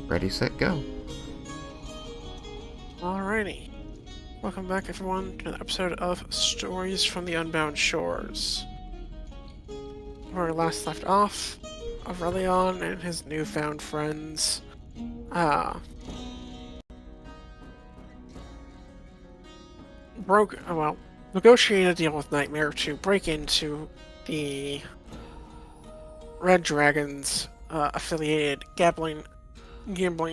Ready, set, go. Alrighty. Welcome back, everyone, to an episode of Stories from the Unbound Shores. Where we last left off, Aurelion and his newfound friends, negotiated a deal with Nightmare to break into the Red Dragon's affiliated gambling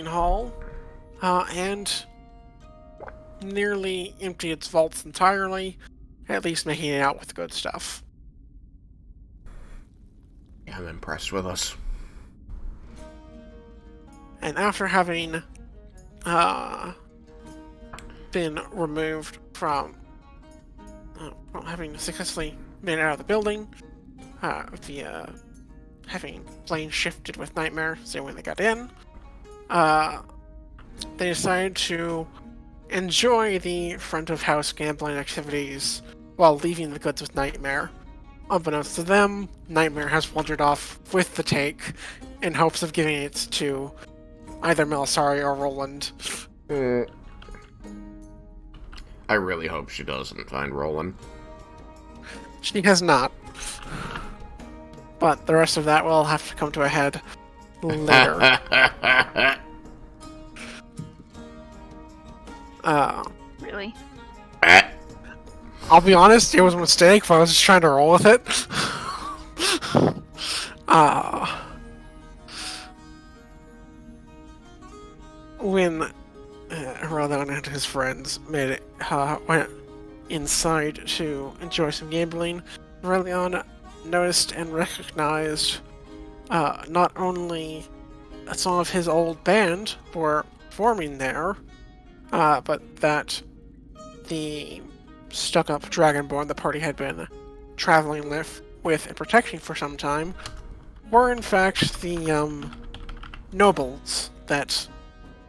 hall, and nearly empty its vaults entirely, at least making it out with good stuff. Yeah, I'm impressed with us. And after having been removed from having successfully made it out of the building, via having planes shifted with Nightmare, so when they got in, they decided to enjoy the front of house gambling activities while leaving the goods with Nightmare. Unbeknownst to them, Nightmare has wandered off with the take in hopes of giving it to either Melisari or Roland. I really hope she doesn't find Roland. She has not. But the rest of that will have to come to a head later. Really? I'll be honest, it was a mistake, but I was just trying to roll with it. When Aurelion and his friends went inside to enjoy some gambling, Aurelion noticed and recognized not only some of his old band were performing there, but that the stuck-up Dragonborn the party had been traveling with and protecting for some time were in fact the nobles that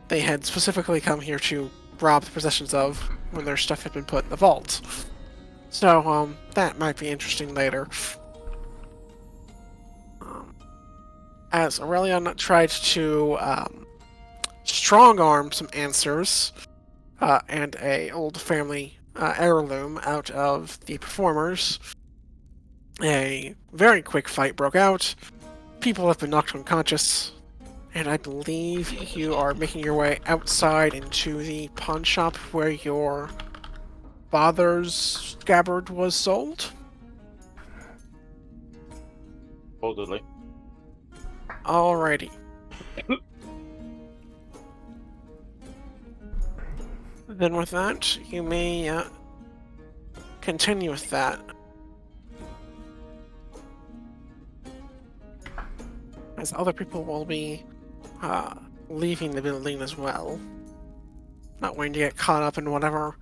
they had specifically come here to rob the possessions of when their stuff had been put in the vault. So, that might be interesting later. As Aurelion tried to strong-arm some answers and a old family heirloom out of the performers, a very quick fight broke out. People have been knocked unconscious, and I believe you are making your way outside into the pawn shop where your father's scabbard was sold. Supposedly. Alrighty. Then with that, you may continue with that. As other people will be leaving the building as well. Not wanting to get caught up in whatever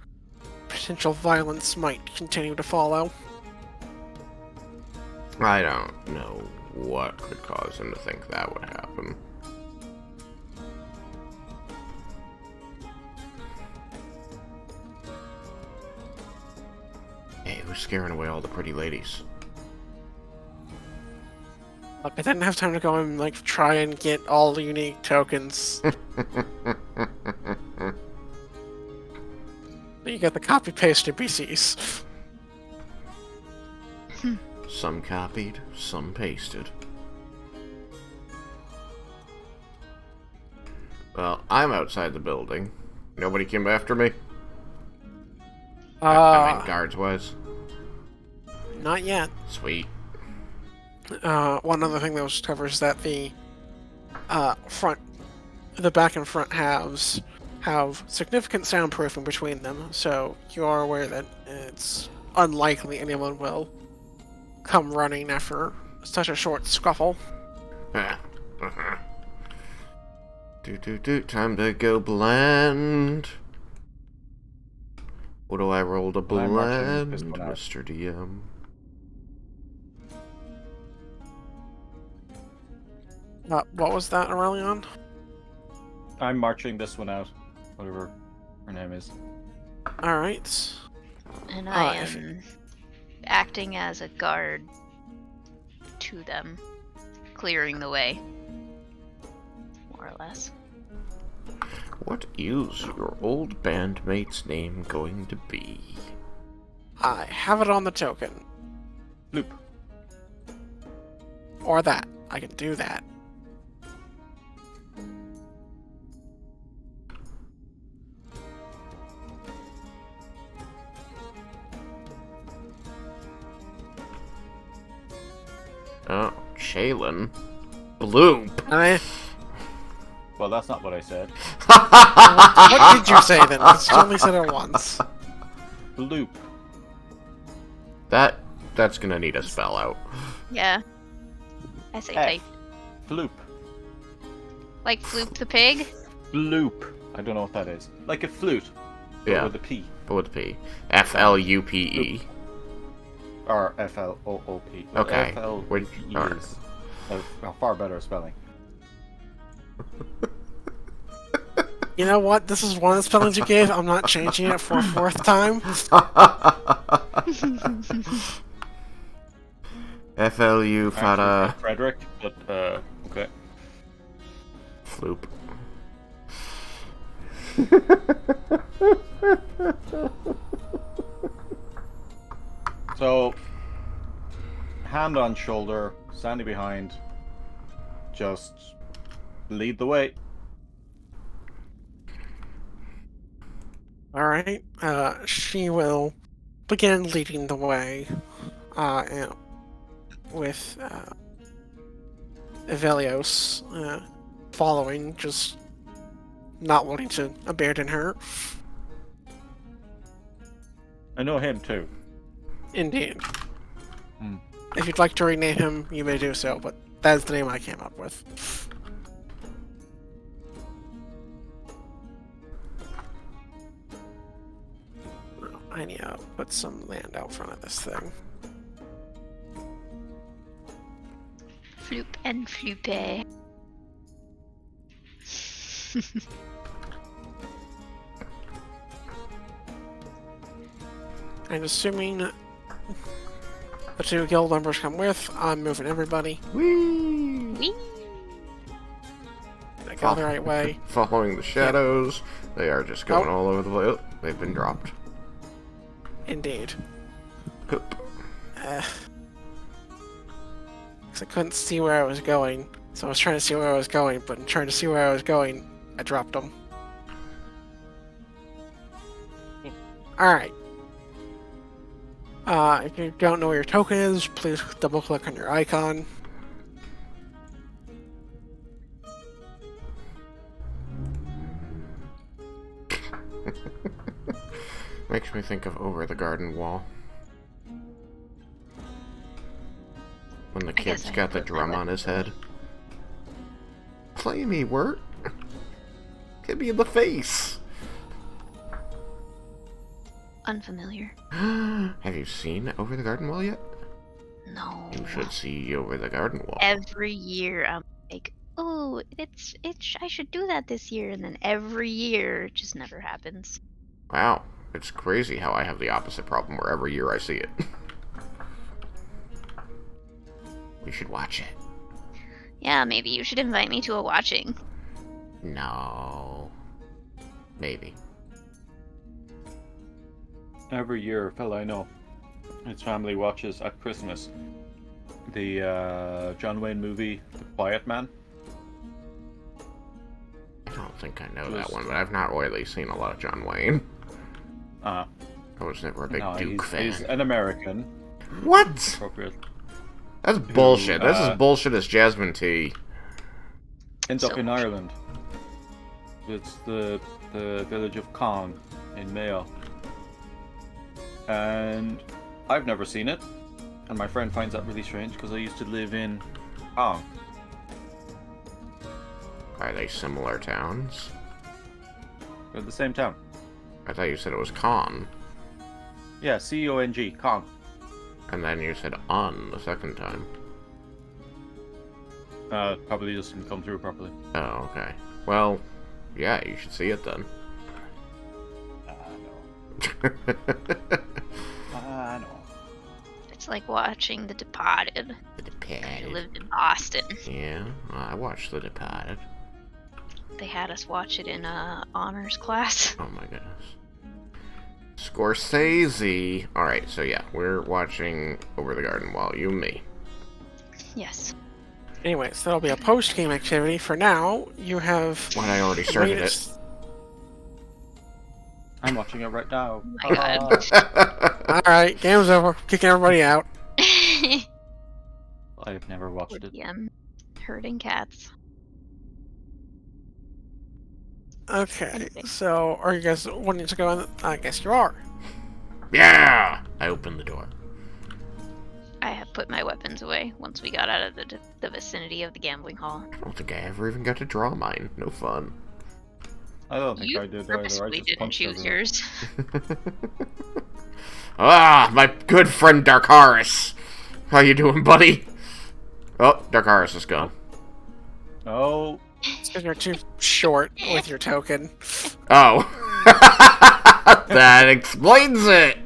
potential violence might continue to follow. I don't know what could cause him to think that would happen. Hey, who's scaring away all the pretty ladies? Look, I didn't have time to go and try and get all the unique tokens. You get the copy-paste NPCs. Some copied, some pasted. Well, I'm outside the building. Nobody came after me? I mean, guards-wise. Not yet. Sweet. One other thing that was covered is that the back and front halves have significant soundproofing between them, so you are aware that it's unlikely anyone will come running after such a short scuffle. Time to go bland. What do I roll to bland, Mr. DM? What was that, Aurelion? I'm marching this one out. Whatever her name is. Alright. And I am acting as a guard to them, clearing the way. More or less. What is your old bandmate's name going to be? I have it on the token. Loop. Or that. I can do that. Oh, Shaylin. Bloop. Well, that's not what I said. What did you say then? Because you only said it once. Loop. That's gonna need a spell out. Yeah. I say F. type. Floop. Like Floop the pig? Bloop. I don't know what that is. Like a flute. But Yeah. with a P. But with a P. F-L-U-P-E. Or F-L-O-O-P. Okay. F-L-U-P-E Alright. is a far better spelling. You know what? This is one of the spellings you gave. I'm not changing it for a fourth time. F-L-U, Actually, Fada. Frederick, but, okay. Floop. So, hand on shoulder, standing behind, just lead the way. Alright. She will begin leading the way. And with Evelios following, just not wanting to abandon her. I know him too. Indeed. Hmm. If you'd like to rename him, you may do so, but that is the name I came up with. I need to put some land out front of this thing. Floop and Floopy. And assuming the two guild members come with, I'm moving everybody. Whee! Whee! I go the right way. Following the shadows. They are just going all over the place. Oh, they've been dropped. Indeed. Hoop. 'Cause I couldn't see where I was going, so I was trying to see where I was going, but in trying to see where I was going, I dropped them. Alright. If you don't know where your token is, please double click on your icon. Makes me think of Over the Garden Wall. When the guess kid's I got the put that drum one. on his head. Play me, Wirt. Hit me in the face. Unfamiliar. Have you seen Over the Garden Wall yet? No. You should see Over the Garden Wall. Every year I'm like, oh, I should do that this year, and then every year it just never happens. Wow, it's crazy how I have the opposite problem where every year I see it. We should watch it. Yeah, maybe you should invite me to a watching. No. Maybe. Every year, a fella I know, his family watches at Christmas the John Wayne movie, The Quiet Man. I don't think I know that one, but I've not really seen a lot of John Wayne. I was never a big Duke fan. He's an American. What? Appropriate. That's bullshit. That's as bullshit as Jasmine tea. Ends up So in much. Ireland. It's the village of Cong in Mayo. And I've never seen it. And my friend finds that really strange because I used to live in Cong. Are they similar towns? They're the same town. I thought you said it was Con. Yeah, C-O-N-G, Cong. And then you said on the second time. Probably just didn't come through properly. Oh, okay. Well, yeah, you should see it then. I know. It's like watching The Departed. The I Departed. lived in Boston. Yeah, I watched The Departed. They had us watch it in honors class. Oh my goodness. Scorsese. Alright, so yeah, we're watching Over the Garden Wall, you and me. Yes. Anyways, that'll be a post-game activity. For now, you have... When I already started it. I'm watching it right now. Oh my god. Alright, game's over. Kicking everybody out. I've never watched it. Herding cats. Okay, so are you guys wanting to go in? I guess you are. Yeah! I opened the door. I have put my weapons away once we got out of the vicinity of the gambling hall. I don't think I ever even got to draw mine. No fun. I don't think I did either. I Purposely just didn't punched choose everyone. yours. Ah, my good friend Darkaris. How you doing, buddy? Oh, Darkaris is gone. Oh. It's because you're too short with your token. Oh. That explains it.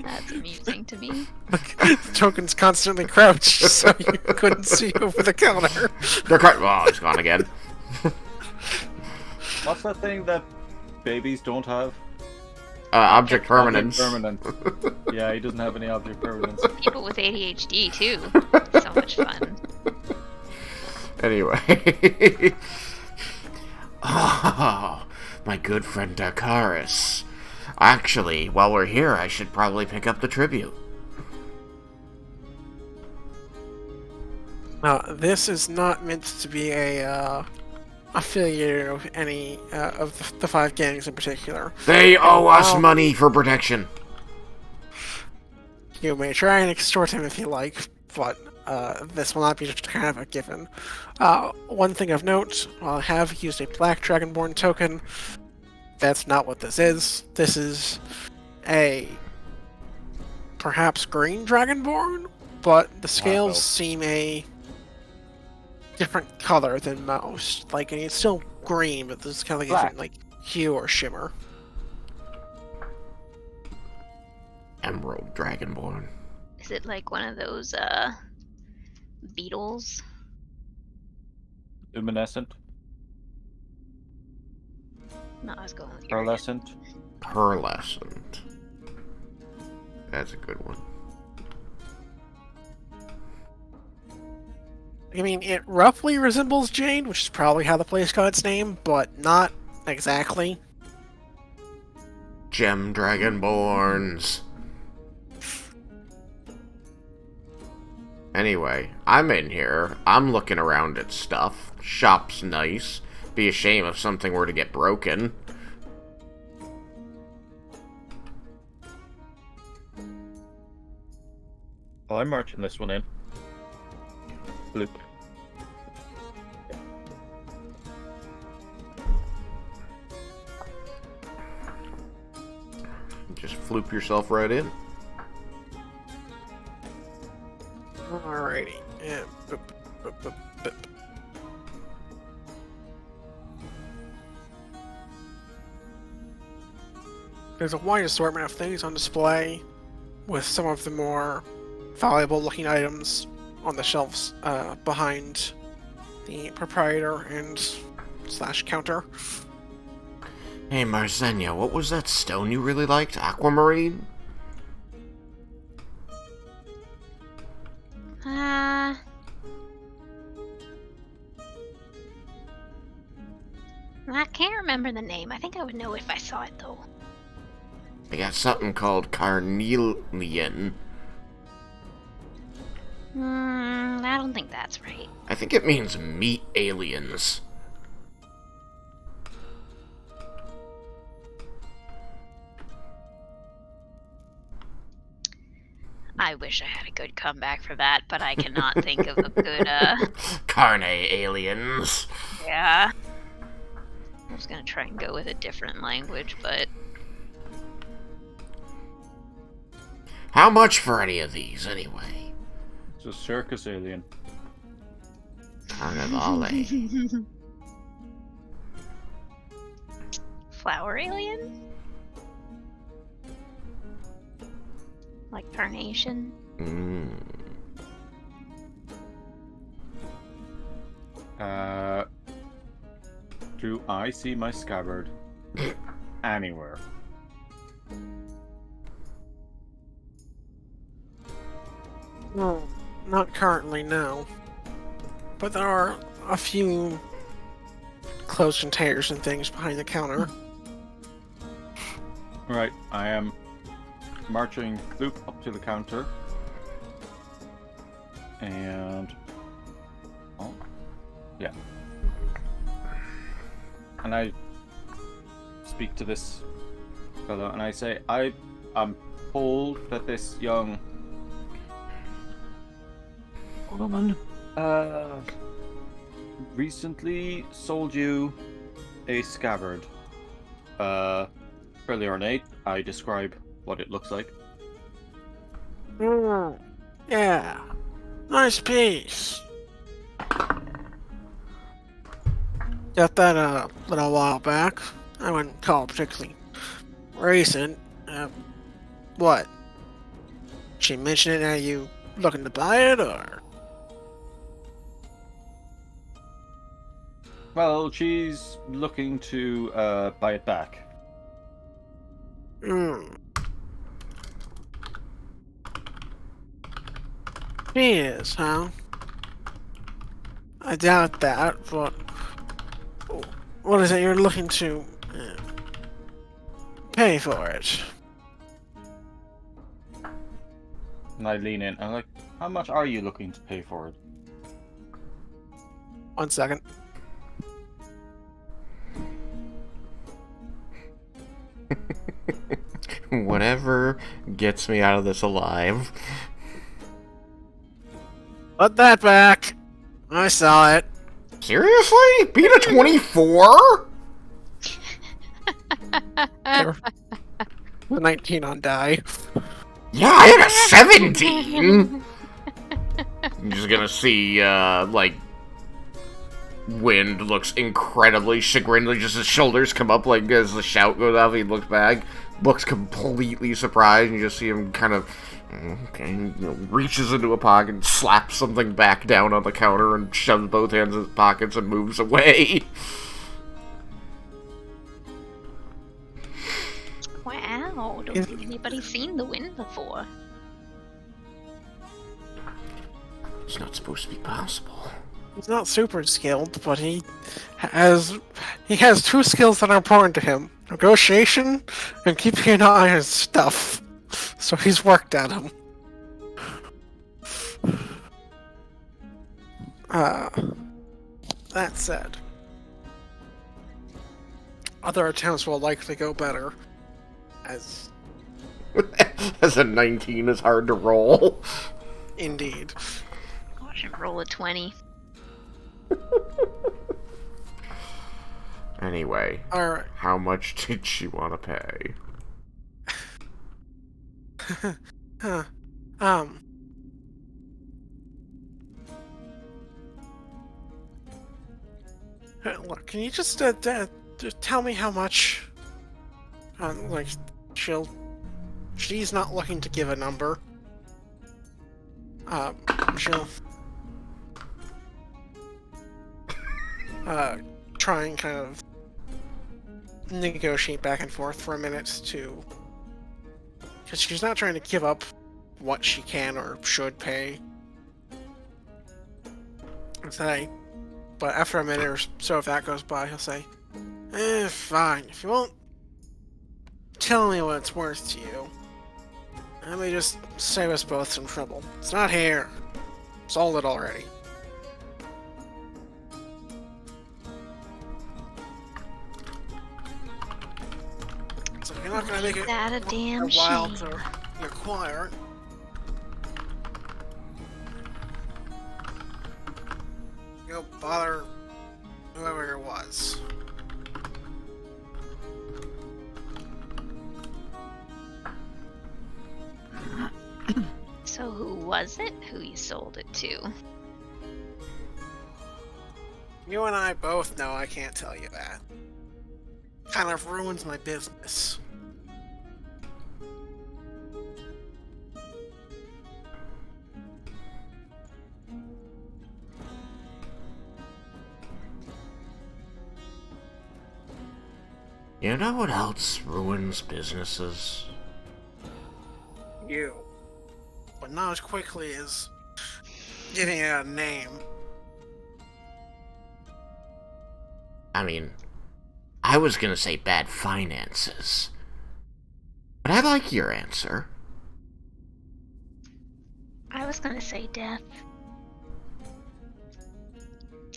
That's amusing to me. The token's constantly crouched, so you couldn't see over the counter. Darkaris. Oh, he's gone again. What's that thing that babies don't have? Object permanence. Object permanence. Yeah, he doesn't have any object permanence. People with ADHD, too. So much fun. Anyway. Oh, my good friend Darkaris. Actually, while we're here, I should probably pick up the tribute. This is not meant to be a affiliated with any of the 5 gangs in particular. They owe us money for protection. You may try and extort him if you like, but this will not be just kind of a given. One thing of note, while I have used a black Dragonborn token, that's not what this is. This is a perhaps green Dragonborn, but the scales seem a different color than most. Like, it's still green, but this is kind of like a different, like, hue or shimmer. Emerald Dragonborn. Is it like one of those, beetles? Luminescent. No, I was going with Pearlescent. Pearlescent. That's a good one. I mean, it roughly resembles Jade, which is probably how the place got its name, but not exactly. Gem Dragonborns. Anyway, I'm in here. I'm looking around at stuff. Shop's nice. Be a shame if something were to get broken. Oh, I'm marching this one in. Bloop. Just floop yourself right in. Alrighty. Yeah. Boop, boop, boop, boop. There's a wide assortment of things on display, with some of the more valuable looking items on the shelves behind the proprietor and / counter. Hey, Marzenia, what was that stone you really liked? Aquamarine? I can't remember the name. I think I would know if I saw it, though. I got something called carnelian. I don't think that's right. I think it means meat aliens. I wish I had a good comeback for that, but I cannot think of a good, Carne aliens. Yeah. I was gonna try and go with a different language, but... How much for any of these, anyway? It's a circus alien. Carnivale. Flower alien? Like carnation? Do I see my scabbard anywhere? No, not currently, no. But there are a few clothes containers and things behind the counter. Right, I am marching Luke up to the counter. And... oh, yeah. And I speak to this fellow and I say, I'm told that this young woman recently sold you a scabbard. Fairly ornate. I describe what it looks like. Yeah. Nice piece. Got that a little while back. I wouldn't call it particularly recent. What? She mentioned it, are you looking to buy it, or? Well, she's looking to buy it back. She is, huh? I doubt that, but what is it you're looking to pay for it? And I lean in. I'm like, how much are you looking to pay for it? 1 second. Whatever gets me out of this alive. Put that back. I saw it. Seriously? Beat a 24? The 19 on die. Yeah, I had a 17! I'm just gonna see, like, Wind looks incredibly chagrined, like, just his shoulders come up, like, as the shout goes off, he looks back, looks completely surprised, and you just see him kind of, okay, reaches into a pocket, and slaps something back down on the counter, and shoves both hands in his pockets and moves away. Wow, don't think anybody's seen the Wind before. It's not supposed to be possible. He's not super skilled, but he has two skills that are important to him: negotiation and keeping an eye on stuff. So he's worked at them. That said, other attempts will likely go better, as a 19 is hard to roll. indeed. Gosh, and roll a 20. Anyway, Alright. how much did she want to pay? Look, can you just tell me how much? Like, she's not looking to give a number. She'll try and kind of negotiate back and forth for a minute because she's not trying to give up what she can or should pay. But after a minute or so, if that goes by, he'll say, fine. If you won't tell me what it's worth to you, let me just save us both some trouble. It's not here. Sold it already. So you're not gonna make it that a damn a while shame. to acquire. Go bother whoever it was. So who was it? Who you sold it to? You and I both know I can't tell you that. Kind of ruins my business. You know what else ruins businesses? You. But not as quickly as giving it a name. I mean, I was gonna say bad finances. But I like your answer. I was gonna say death.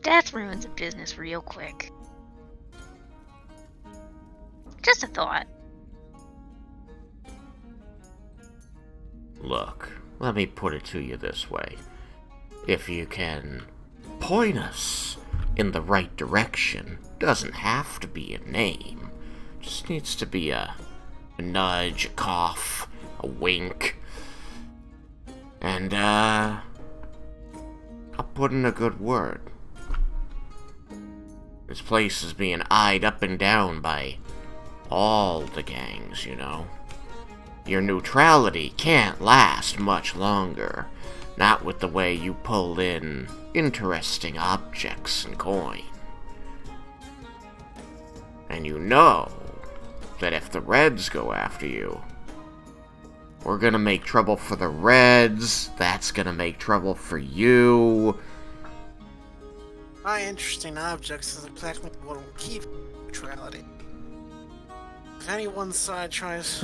Death ruins a business real quick. Just a thought. Look, let me put it to you this way. If you can point us in the right direction, doesn't have to be a name. Just needs to be a nudge, a cough, a wink. And, I'll put in a good word. This place is being eyed up and down by all the gangs, you know. Your neutrality can't last much longer. Not with the way you pull in interesting objects and coin. And you know that if the Reds go after you, we're gonna make trouble for the Reds, that's gonna make trouble for you. My interesting objects is exactly what will keep neutrality. If any one side tries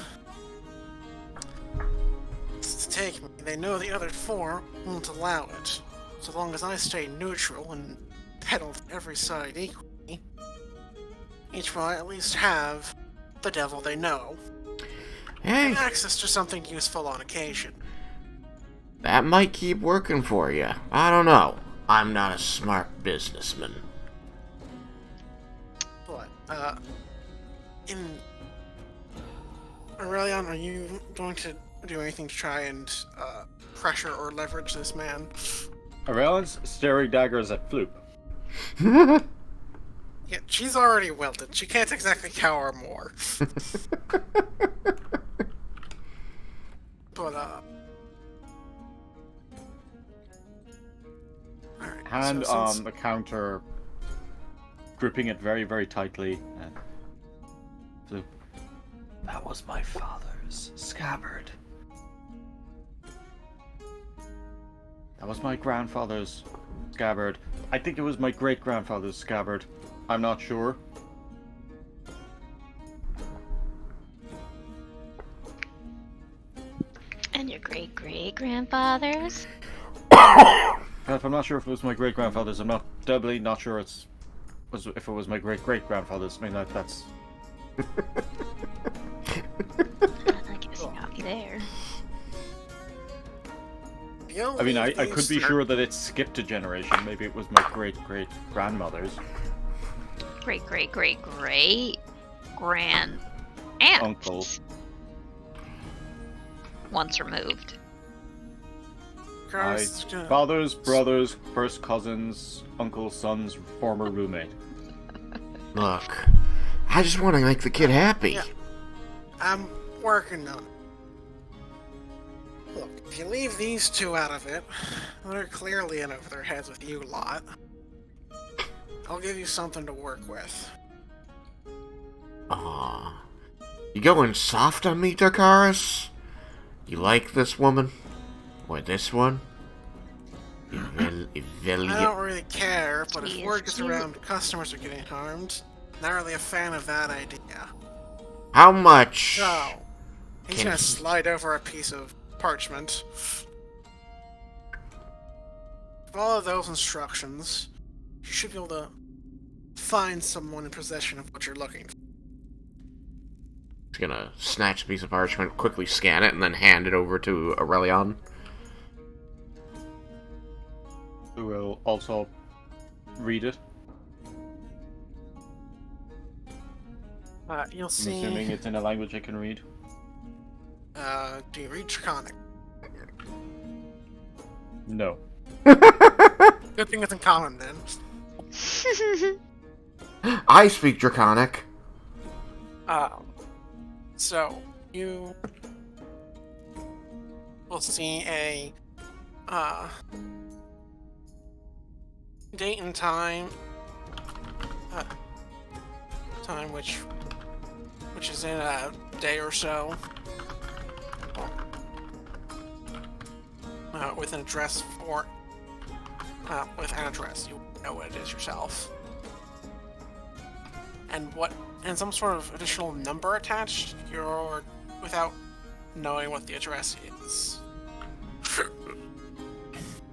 to take me, they know the other four won't allow it. So long as I stay neutral and peddle every side equally, each will at least have the devil they know. Hey, And access to something useful on occasion. that might keep working for you. I don't know. I'm not a smart businessman. But, Aurelion, are you going to do anything to try and, pressure or leverage this man? Aurelion's staring daggers at Floop. Yeah, she's already wilted. She can't exactly cower more. But, alright, Hand so on since- the counter, gripping it very, very tightly. And Floop. That was my father's scabbard. That was my grandfather's scabbard. I think it was my great-grandfather's scabbard. I'm not sure. And your great-great-grandfathers? If I'm not sure if it was my great-grandfather's, I'm not doubly not sure if it was my great-great-grandfather's. I mean, that's... I guess you got me there. I mean, I could be sure that it skipped a generation. Maybe it was my great-great-grandmother's. Great-great-great-great-grand aunt. Uncle. Once removed. My father's brother's first cousin's uncle's son's former roommate. Look, I just want to make the kid happy. Yeah. I'm working on it. Look, if you leave these two out of it, they're clearly in over their heads with you lot. I'll give you something to work with. Aw. You going soft on me, Dakaris? You like this woman? Or this one? I Evelia. don't really care, but if He word is gets cute. around customers are getting harmed, not really a fan of that idea. How much? So, he's Can gonna he- slide over a piece of parchment. Follow those instructions. You should be able to find someone in possession of what you're looking for. He's gonna snatch a piece of parchment, quickly scan it, and then hand it over to Aurelion. Who will also read it. You'll I'm see. assuming it's in a language I can read. Do you read Draconic? No. Good thing it's in common then. I speak Draconic. So you will see a date and time which which is in a day or so, with an address for, with an address, you know what it is yourself. And some sort of additional number attached, without knowing what the address is.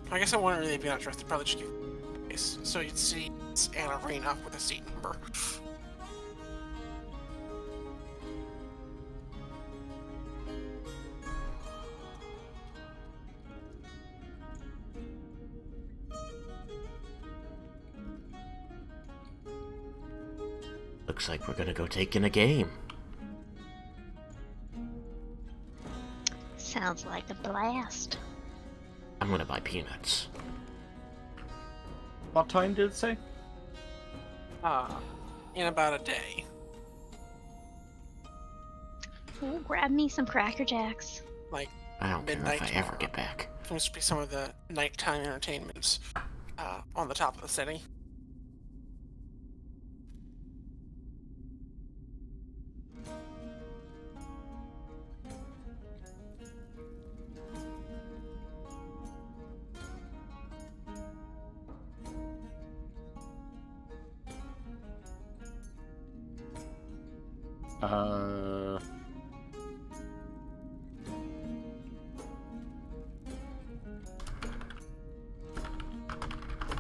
I guess it wouldn't really be an address, they'd probably just give you a place. So you'd see it's an arena with a seat number. Looks like we're gonna go take in a game. Sounds like a blast. I'm gonna buy peanuts. What time did it say? In about a day. Ooh, grab me some Cracker Jacks. Like, I don't care midnight if I tomorrow. ever get back. Seems to be some of the nighttime entertainments on the top of the city.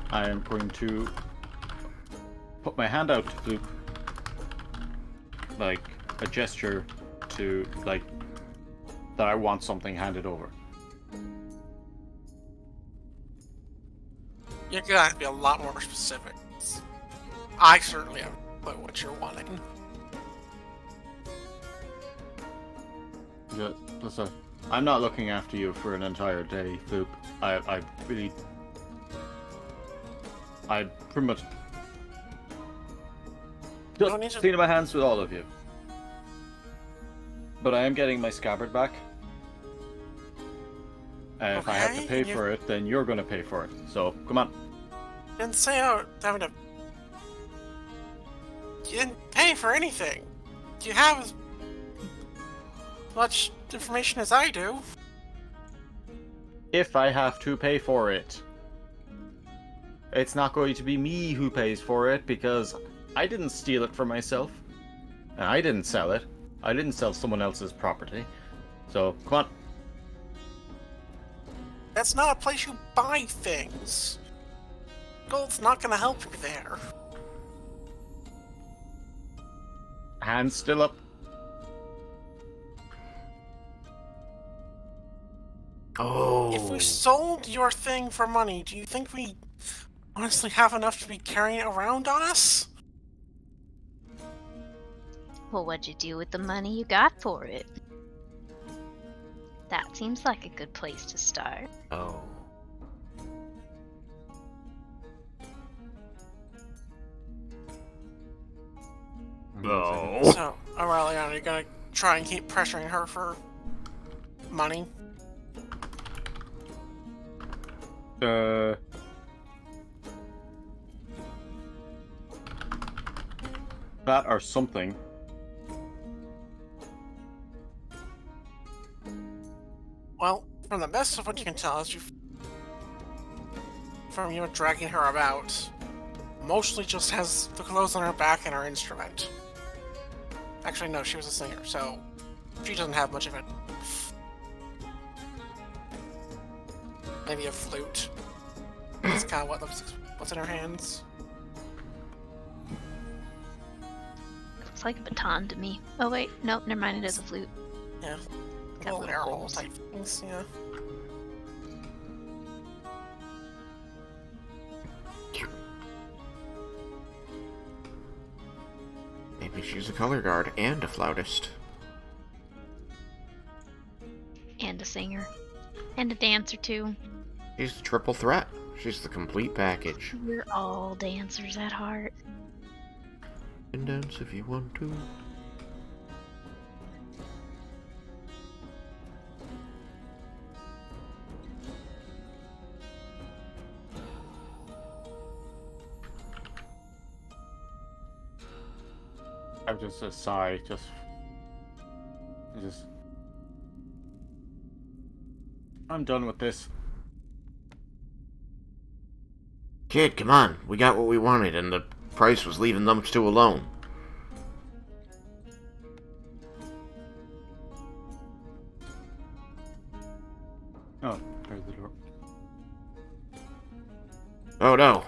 I am going to put my hand out to Floop, like a gesture to, like, that I want something handed over. You're gonna have to be a lot more specific. I certainly have no clue what you're wanting. Yeah, listen, I'm not looking after you for an entire day, Floop. I really... I pretty much don't need just to- cleaning my hands with all of you. But I am getting my scabbard back. And if I have to Okay, pay and for it, then you're going to pay for it. So, come on. Didn't say having to. You didn't pay for anything. You have as much information as I do. If I have to pay for it, it's not going to be me who pays for it because I didn't steal it for myself. And I didn't sell it. I didn't sell someone else's property. So, come on. That's not a place you buy things. Gold's not gonna help you there. Hands still up. Oh. If we sold your thing for money, do you think we honestly have enough to be carrying it around on us? Well, what'd you do with the money you got for it? That seems like a good place to start. Oh. No. So, Aureliana, you're gonna try and keep pressuring her for money? That or something. Well, from the best of what you can tell us, from you dragging her about, mostly just has the clothes on her back and her instrument. Actually, no, she was a singer, so she doesn't have much of it. Maybe a flute. That's kind of what's in her hands. Looks like a baton to me. Oh wait, nope, never mind, it is a flute. Yeah. Got Little little air hole holes. type things, yeah. Maybe she's a color guard and a flautist. And a singer. And a dancer too. She's the triple threat. She's the complete package. We're all dancers at heart. And dance if you want to. I'm just a sigh, just I'm done with this. Kid, come on. We got what we wanted, and the price was leaving them two alone. Oh, there's the door. Oh no.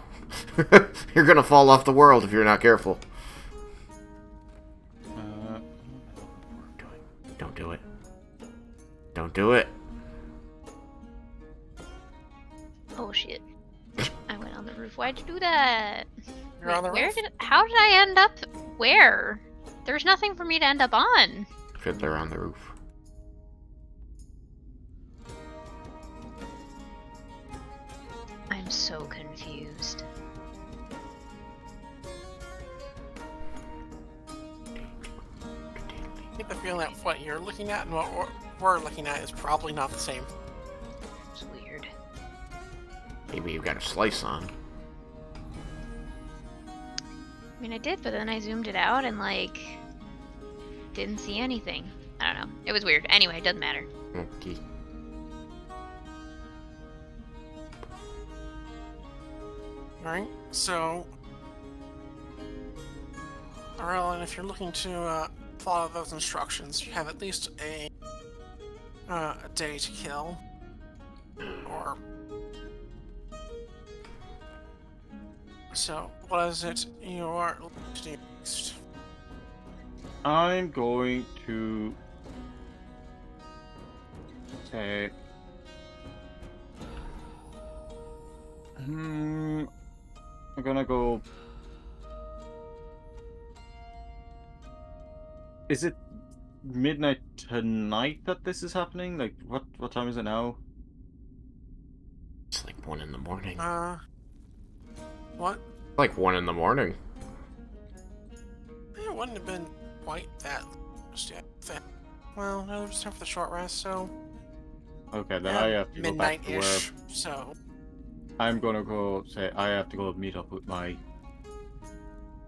You're gonna fall off the world if you're not careful. Don't do it. Don't do it. Oh shit. I went on the roof. Why'd you do that? You're on the Where roof. how did I end up where? There's nothing for me to end up on. Fiddler on the roof. I'm so confused. I get the feeling that what you're looking at and what we're looking at is probably not the same. It's weird. Maybe you got a slice on. I mean, I did, but then I zoomed it out and, like, didn't see anything. I don't know. It was weird. Anyway, it doesn't matter. Okay. Alright, so... Arlen, if you're looking to follow those instructions, you have at least a day to kill. Or... So, what is it you are looking to do next? I'm going to say, I'm gonna go. Is it midnight tonight that this is happening? Like, what time is it now? It's like 1 in the morning. What? Like 1 in the morning. It wouldn't have been quite that just yet. Well, no, there was time for the short rest, so... Okay, then I have to go back to work. midnight-ish, so... I'm gonna go say I have to go meet up with my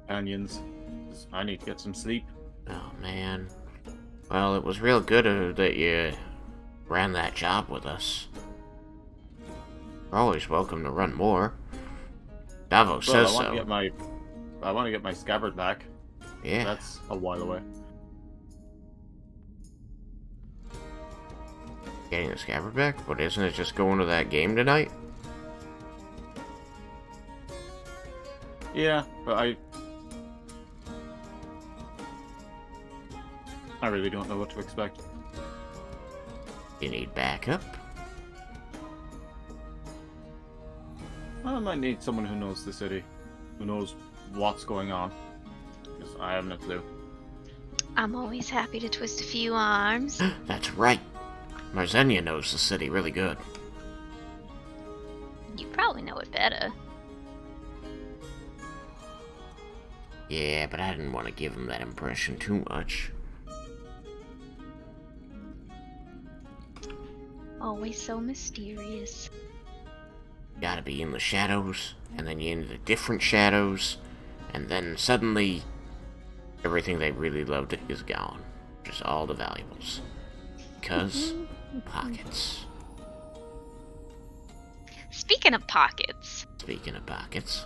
companions. 'Cause I need to get some sleep. Oh, man. Well, it was real good that you ran that job with us. You're always welcome to run more. Davo Well, says I want so. to get my scabbard back. Yeah. That's a while away. Getting the scabbard back? But isn't it just going to that game tonight? Yeah, but I really don't know what to expect. You need backup? I might need someone who knows the city, who knows what's going on. Because I have no clue. I'm always happy to twist a few arms. That's right. Marzenia knows the city really good. You probably know it better. Yeah, but I didn't want to give him that impression too much. Always so mysterious. Gotta be in the shadows, and then you into different shadows, and then suddenly everything they really loved is gone. Just all the valuables. Because pockets. Speaking of pockets, Speaking of pockets.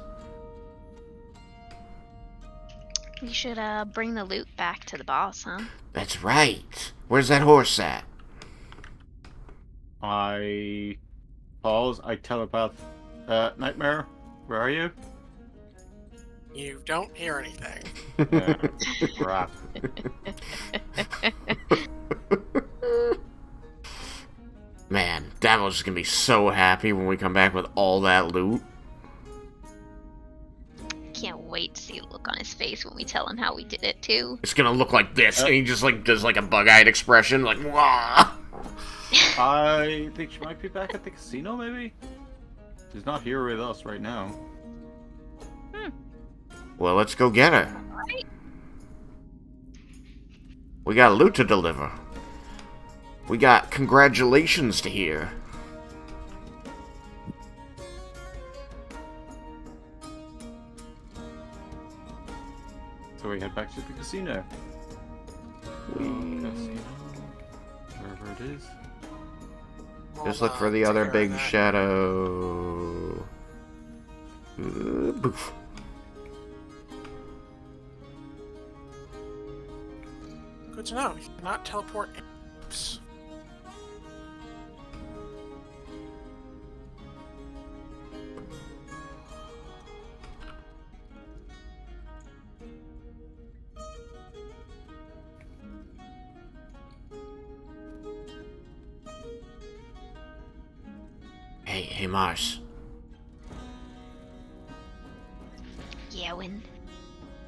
we should bring the loot back to the boss, huh? That's right. Where's that horse at? I pause. I telepath. Nightmare, where are you? You don't hear anything. Yeah, crap. Man, Davo's gonna be so happy when we come back with all that loot. Can't wait to see the look on his face when we tell him how we did it, too. It's gonna look like this, and he just like does like a bug-eyed expression, like wah. I think she might be back at the casino, maybe? She's not here with us right now. Well, let's go get her. Alright. We got loot to deliver. We got congratulations to hear. So we head back to the casino. Casino. Where it is? Just We'll, look for the take other care of big that. shadow. Boof. Good to know. You cannot teleport in groups. Hey, Mars. Yeah, when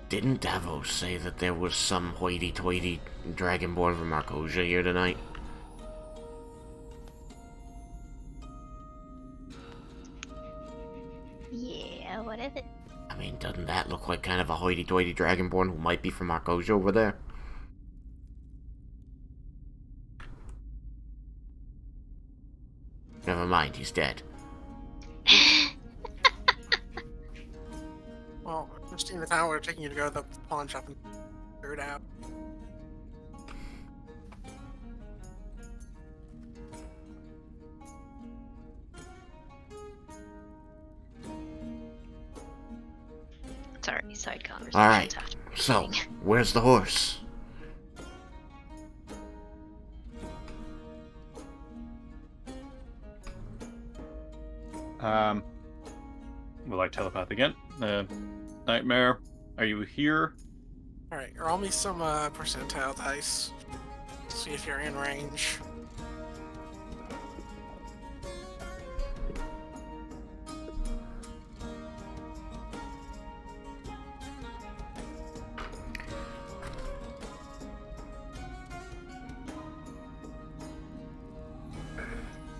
Didn't Davos say that there was some hoity-toity dragonborn from Marcosia here tonight? yeah, what is it? I mean, doesn't that look like kind of a hoity-toity dragonborn who might be from Marcosia over there? Never mind, he's dead. Well, Christine, the town we're taking you to go to the pawn shop and figure it out. Sorry, side conversations. Alright, after so, meeting. where's the horse? Will I telepath again? Nightmare, are you here? Alright, roll me some percentile dice. See if you're in range.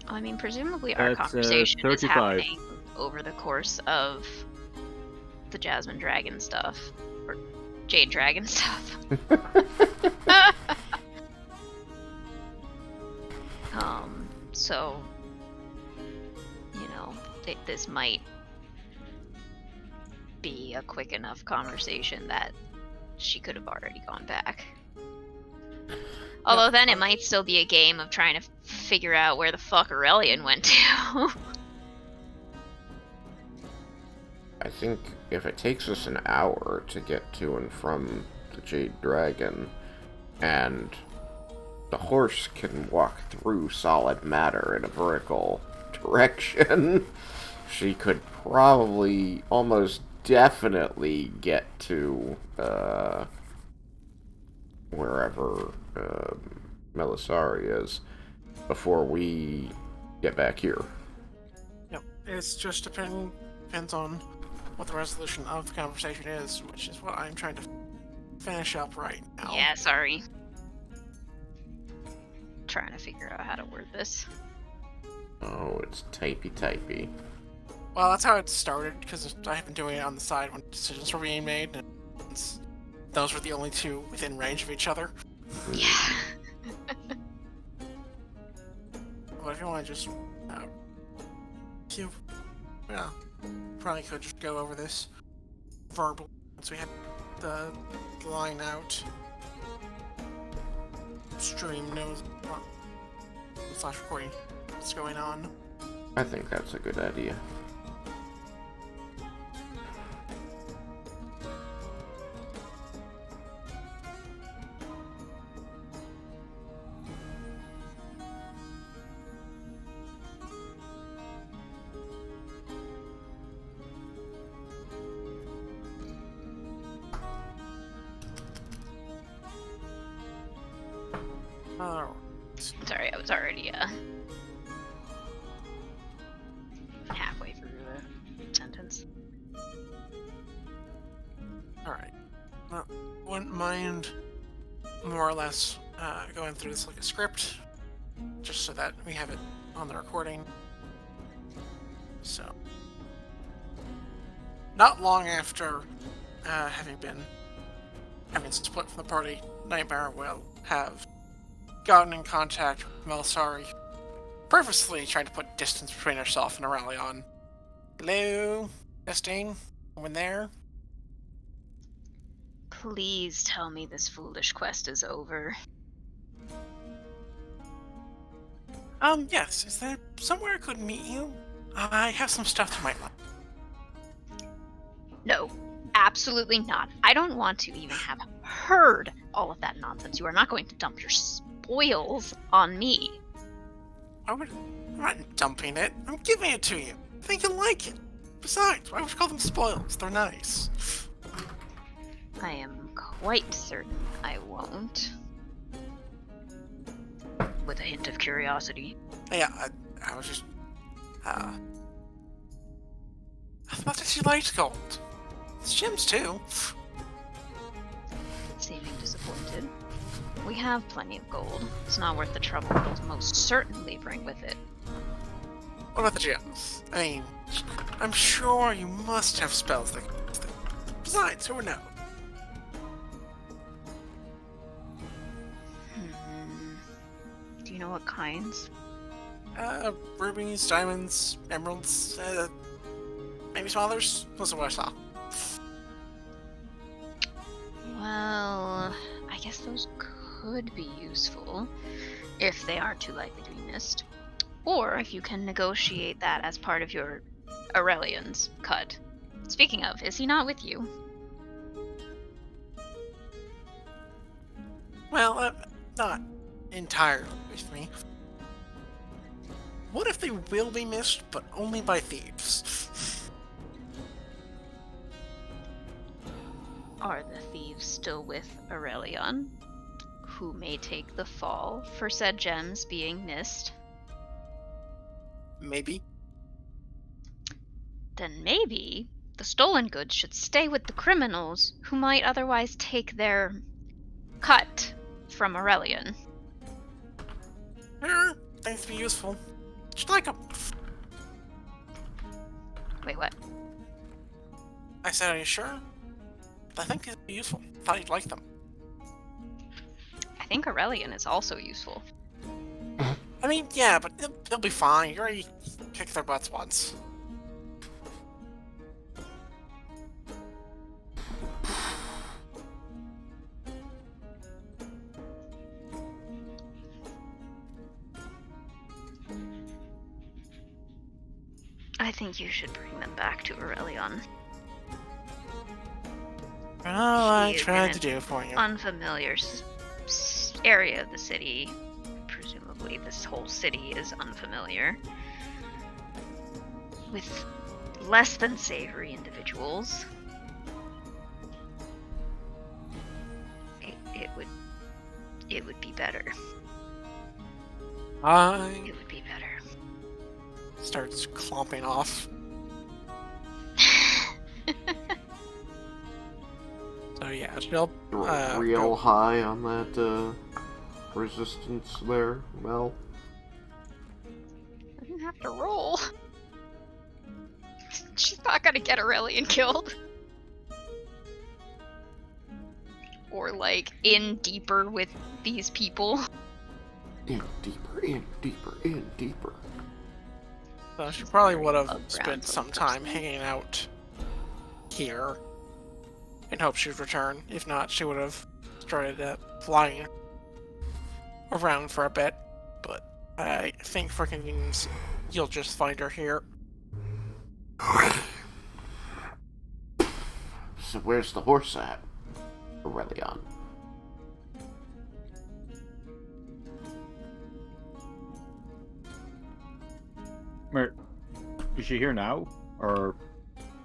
I mean, presumably our That's, conversation is 35. happening over the course of the Jasmine Dragon stuff. Or Jade Dragon stuff. So, you know, this might be a quick enough conversation that she could have already gone back. Although then it might still be a game of trying to figure out where the fuck Aurelian went to. I think if it takes us an hour to get to and from the Jade Dragon, and the horse can walk through solid matter in a vertical direction, she could probably almost definitely get to wherever Melisari is before we get back here. Yep, it's just depends on what the resolution of the conversation is, which is what I'm trying to finish up right now. Yeah, sorry. Trying to figure out how to word this. Oh, it's typey. Well, that's how it started, because I've been doing it on the side when decisions were being made, and those were the only two within range of each other. Yeah. But if you want to just, probably could just go over this verbal once we have the line out. Stream knows / recording what's going on. I think that's a good idea. Oh, Sorry, I was already halfway through the sentence. alright. Wouldn't mind more or less going through this like a script, just so that we have it on the recording. So, not long after having split from the party, Nightmare will have gotten in contact with Melisari, purposely trying to put distance between herself and Aurelion. Hello, Justine? Anyone there? Please tell me this foolish quest is over. Yes. Is there somewhere I could meet you? I have some stuff you might like. No, absolutely not. I don't want to even have heard all of that nonsense. You are not going to dump your spoils on me. I'm not dumping it. I'm giving it to you. I think you'll like it. Besides, why would you call them spoils? They're nice. I am quite certain I won't. With a hint of curiosity. Yeah, I was just... I thought that you liked gold. It's gems, too. Seeming disappointed. We have plenty of gold. It's not worth the trouble it'll most certainly bring with it. What about the gems? I mean, I'm sure you must have spells that can use them. Besides, who would know? Do you know what kinds? Rubies, diamonds, emeralds, maybe some others? Those are what I saw. Well, I guess those could be useful, if they aren't too likely to be missed. Or if you can negotiate that as part of your Aurelian's cut. Speaking of, is he not with you? Well, not entirely with me. What if they will be missed, but only by thieves? Are the thieves still with Aurelion, who may take the fall for said gems being missed? Maybe. Then maybe the stolen goods should stay with the criminals who might otherwise take their cut from Aurelion. Things to be useful. Should like them. Wait, what? I said, are you sure? I think these would be useful. Thought you'd like them. I think Aurelion is also useful. I mean, yeah, but they'll be fine. You already kicked their butts once. I think you should bring them back to Aurelion. Oh, I She is tried in to do it for you. Unfamiliar area of the city. Presumably, this whole city is unfamiliar with less than savory individuals. It would be better. It would be better. Starts clomping off. So yeah, she'll Real high on that resistance there, Mel. I didn't have to roll. She's not gonna get Aurelion killed. Or like in deeper with these people. In deeper, in deeper, in deeper. So she probably would have Above spent ground some time hanging out here in hopes she'd return. If not, she would have started flying around for a bit. But I think for convenience, you'll just find her here. So where's the horse at? Aurelion. Is she here now? Or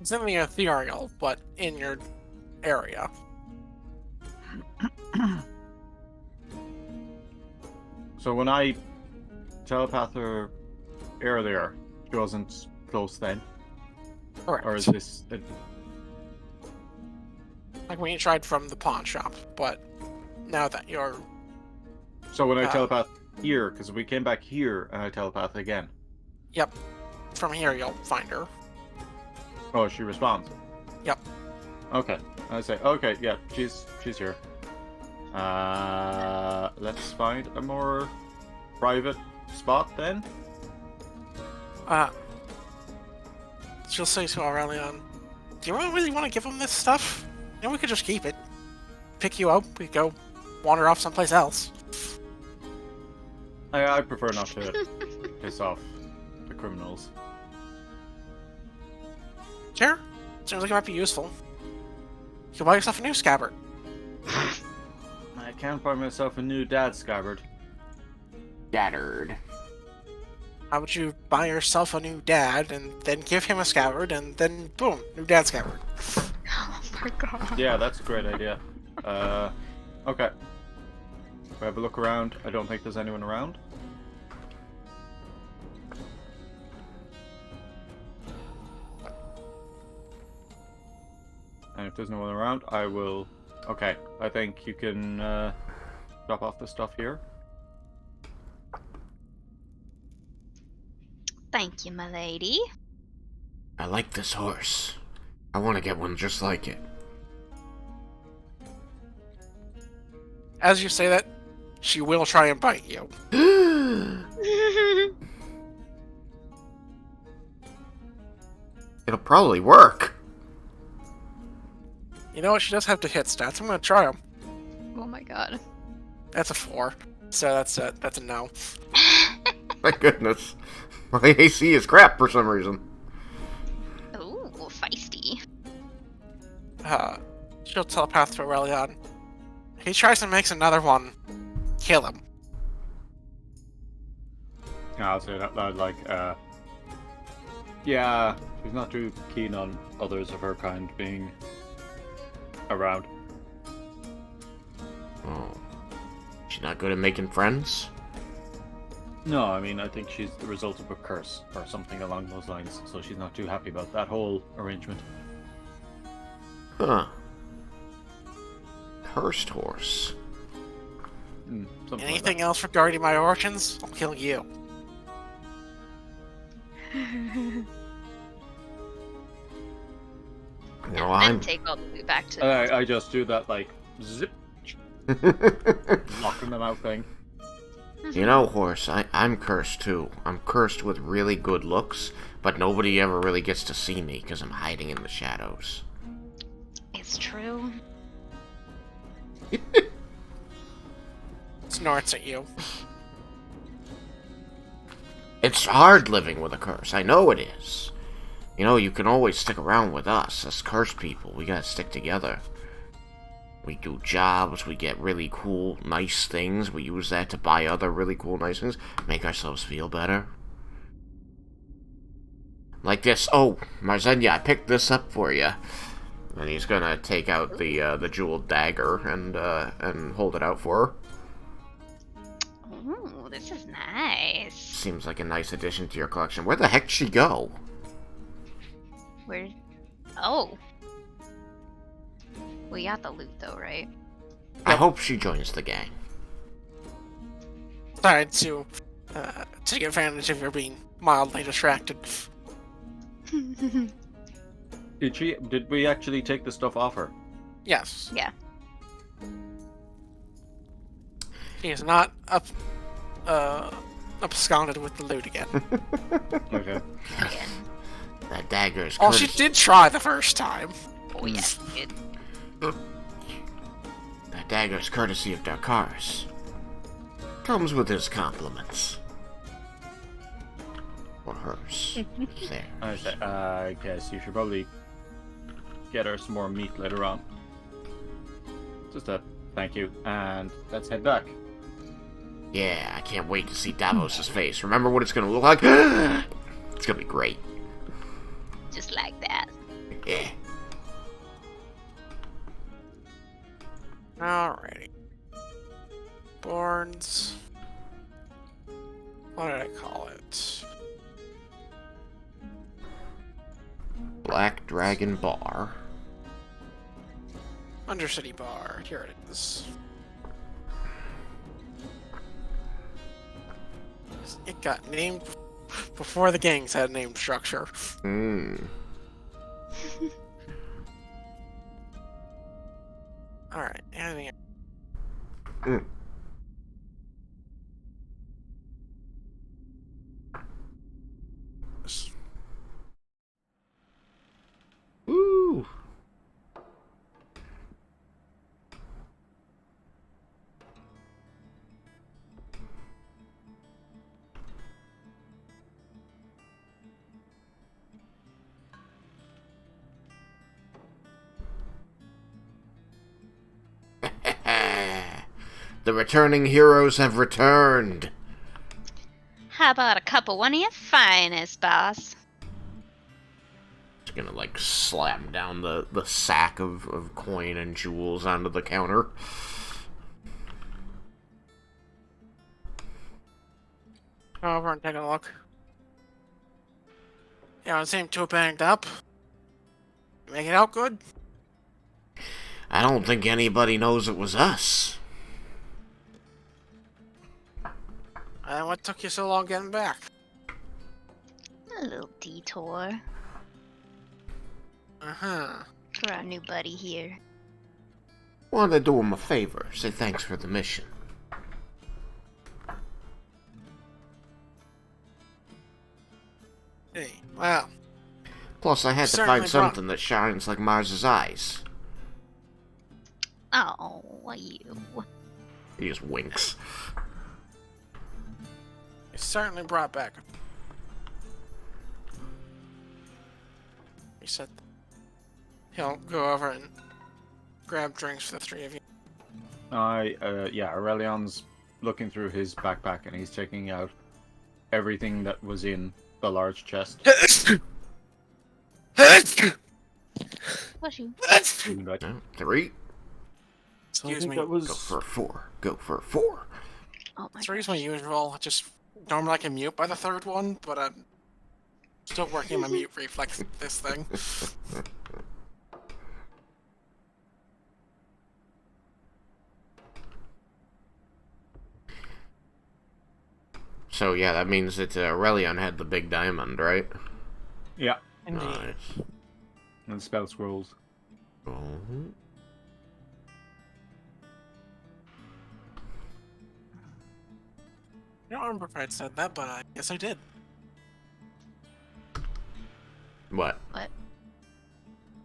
It's in the ethereal, but in your area. so when I telepath her earlier, she wasn't close then? Correct. Or is this... Like when you tried from the pawn shop, but now that you're... So when I telepath here, because we came back here and I telepath again. Yep. From here, you'll find her. Oh, she responds? Yep. Okay. I say, okay, yeah, she's here. Let's find a more private spot then. She'll say to Aurelion, do you really want to give him this stuff? You know, we could just keep it. Pick you up, we go wander off someplace else. I prefer not to piss off the criminals. Sure. Seems like it might be useful. You can buy yourself a new scabbard. I can't buy myself a new dad scabbard. Scattered. How would you buy yourself a new dad and then give him a scabbard and then boom, new dad scabbard? Oh my god. Yeah, that's a great idea. Okay. We have a look around. I don't think there's anyone around. And if there's no one around, I will... Okay, I think you can drop off the stuff here. Thank you, my lady. I like this horse. I want to get one just like it. As you say that, she will try and bite you. It'll probably work. You know what? She does have to hit stats. I'm gonna try them. Oh my god. That's a 4. So that's a no. My goodness. My AC is crap for some reason. Ooh, feisty. She'll telepath to Aurelion. If he tries and makes another one, kill him. I'll say that loud, like, yeah, she's not too keen on others of her kind being around. Oh. She's not good at making friends? No, I mean, I think she's the result of a curse, or something along those lines, so she's not too happy about that whole arrangement. Huh. Cursed horse. Something Anything like else regarding my origins, I'll kill you. No, And I'm... take all the way back to. that. I just do that, like, zip, locking them out thing. You know, horse, I'm cursed too. I'm cursed with really good looks, but nobody ever really gets to see me because I'm hiding in the shadows. It's true. Snorts at you. It's hard living with a curse. I know it is. You know, you can always stick around with us cursed people. We gotta stick together. We do jobs, we get really cool, nice things. We use that to buy other really cool, nice things. Make ourselves feel better. Like this. Oh, Marzenia, I picked this up for you. And he's gonna take out the jeweled dagger and hold it out for her. Ooh, this is nice. Seems like a nice addition to your collection. Where the heck did she go? Where? Oh. We got the loot though, right? I hope she joins the gang. Tried to take advantage of your being mildly distracted. Did we actually take the stuff off her? Yes. Yeah. He is not absconded with the loot again. Okay. Again. That dagger is Well, she courtesy. did try the first time. Oh yes, it. That dagger is courtesy of Darkaris. Comes with his compliments. Or hers. There. I guess you should probably get her some more meat later on. Just a thank you, and let's head back. Yeah, I can't wait to see Davos' face. Remember what it's gonna look like? It's gonna be great. Just like that. Yeah. Alrighty. Borns. What did I call it? Black Dragon Bar. Undercity Bar. Here it is. It got named before the gangs had a name structure. Alright, anything else? Woo! The returning heroes have returned. How about a cup of one of your finest, boss? Just gonna, like, slam down the sack of coin and jewels onto the counter. Go over and take a look. Yeah, it seemed too banged up. Make it out good? I don't think anybody knows it was us. And what took you so long getting back? A little detour Uh-huh. for our new buddy here. Wanted to do him a favor, say thanks for the mission. Hey, well, Plus, I had to Certainly find something that shines like Mars's eyes. Oh, you. He just winks. you certainly brought back. He said he'll go over and grab drinks for the three of you. Yeah, Aurelion's looking through his backpack and he's taking out everything that was in the large chest. Bless you. No, 3. Excuse me. That was... Go for 4. Go for 4. Oh my Three's my usual. Just normally I can mute by the third one, but I'm still working my mute reflex with this thing. So, yeah, that means that Aurelion had the big diamond, right? Yeah, Indeed. Nice. and spell scrolls. Oh. I don't remember if I'd said that, but I guess I did. What? What?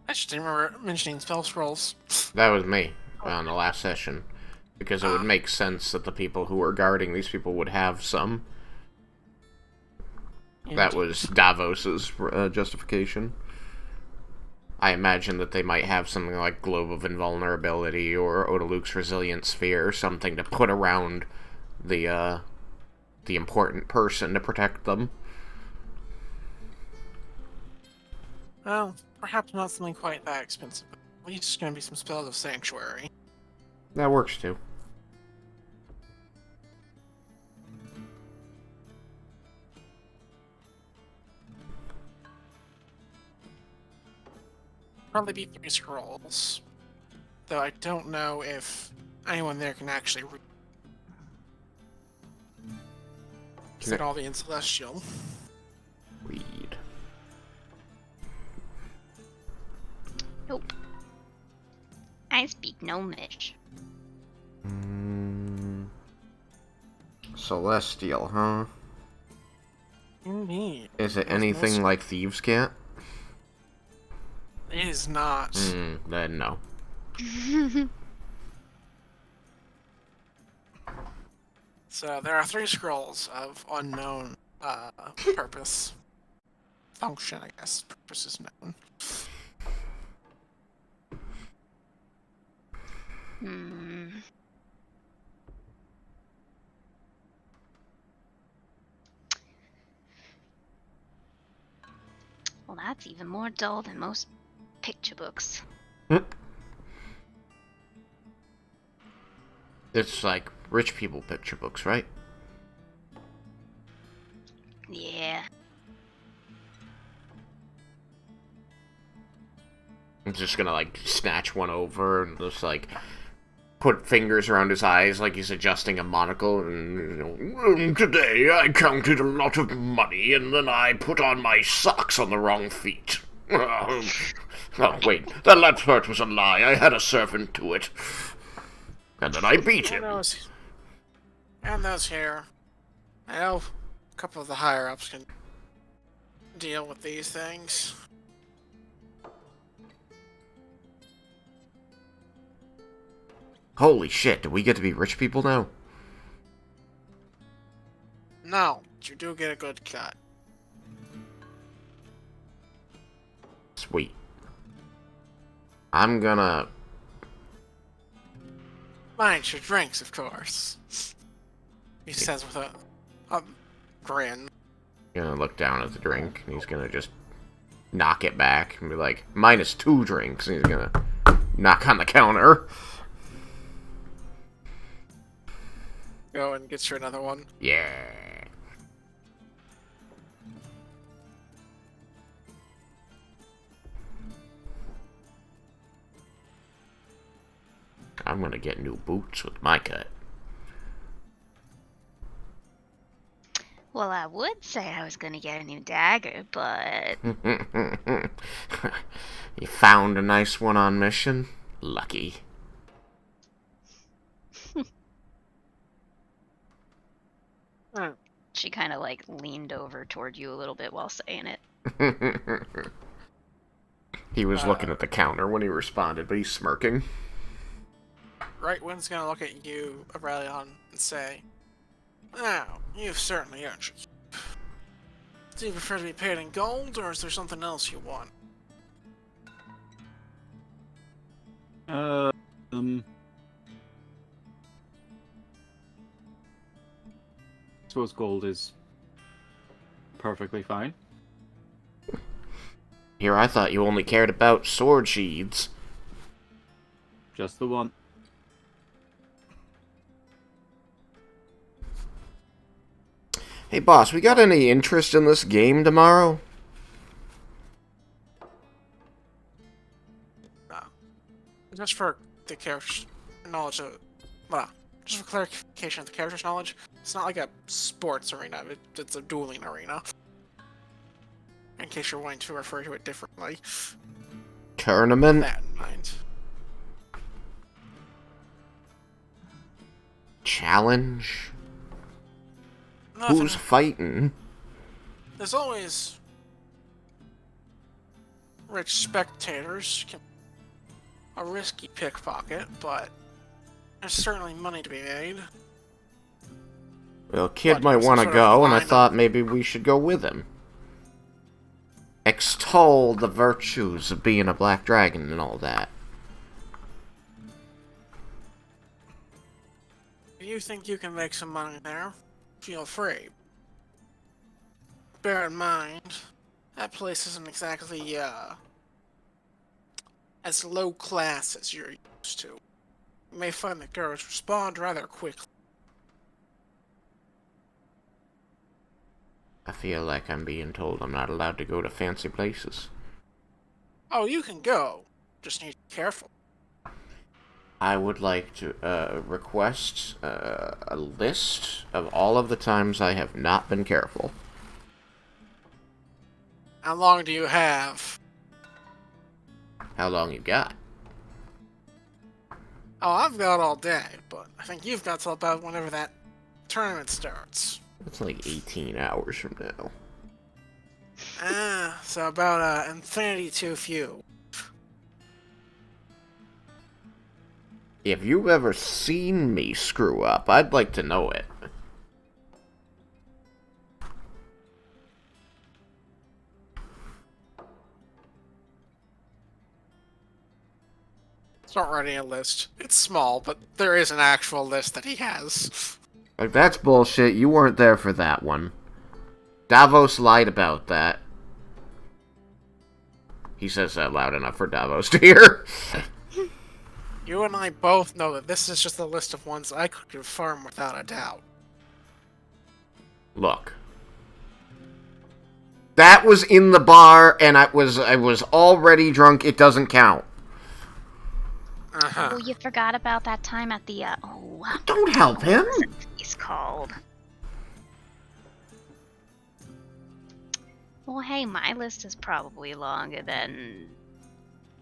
I just didn't remember mentioning spell scrolls. That was me on the last session. Because it would make sense that the people who were guarding these people would have some. That was Davos's justification. I imagine that they might have something like Globe of Invulnerability or Odaluke's Resilient Sphere, something to put around the important person to protect them. Well, perhaps not something quite that expensive. At least it's gonna be some spells of Sanctuary. That works too. Probably be 3 scrolls. Though I don't know if anyone there can actually read. Can They'd all be in Celestial. Read. Nope. I speak Gnomish. Celestial, huh? Indeed. Is it Yes, anything most- like Thieves' Cant? It is not. Then no. So there are 3 scrolls of unknown purpose. Function, I guess. Purpose is known. Hmm. Well, that's even more dull than most picture books. It's like rich people picture books, right? Yeah. I'm just gonna, like, snatch one over and just, like, put fingers around his eyes like he's adjusting a monocle, and, today I counted a lot of money, and then I put on my socks on the wrong feet. Oh, wait, that last part was a lie. I had a servant to it. And then I beat him. And those here. I know a couple of the higher-ups can deal with these things. Holy shit, do we get to be rich people now? No, but you do get a good cut. Sweet. I'm gonna... Mind your drinks, of course. He says with a grin. Gonna look down at the drink, and he's gonna just knock it back and be like, -2 drinks, and he's gonna knock on the counter. Go and get you another one. Yeah. I'm gonna get new boots with my cut. Well, I would say I was gonna get a new dagger, but You found a nice one on mission? Lucky. she kind of like leaned over toward you a little bit while saying it. He was looking at the counter when he responded, but he's smirking. Rightwind's gonna look at you, Aurelion, and say, "Now, you've certainly earned it. Do you prefer to be paid in gold, or is there something else you want?" Suppose gold is perfectly fine. Here, I thought you only cared about sword sheaths. Just the one. Hey, boss, we got any interest in this game tomorrow? Just for the character's knowledge of... Well, just for clarification of the character's knowledge, it's not like a sports arena, it's a dueling arena. In case you're wanting to refer to it differently. Tournament? That in mind. Challenge? Nothing. Who's fighting? There's always rich spectators, a risky pickpocket, but there's certainly money to be made. Well, kid What, might some want to sort of go, and I lineup? thought maybe we should go with him. Extol the virtues of being a black dragon and all that. If you think you can make some money there, feel free. Bear in mind, that place isn't exactly, as low class as you're used to. You may find that girls respond rather quickly. I feel like I'm being told I'm not allowed to go to fancy places. Oh, you can go. Just need to be careful. I would like to request a list of all of the times I have not been careful. How long do you have? How long you got? Oh, I've got all day, but I think you've got till about whenever that tournament starts. It's like 18 hours from now. So about infinity too few. If you've ever seen me screw up, I'd like to know it. It's not writing a list. It's small, but there is an actual list that he has. Like, that's bullshit. You weren't there for that one. Davos lied about that. He says that loud enough for Davos to hear. You and I both know that this is just a list of ones I could confirm without a doubt. Look. That was in the bar, and I was already drunk. It doesn't count. Uh-huh. Oh, you forgot about that time at the, Don't help him. He's called. Well, hey, my list is probably longer than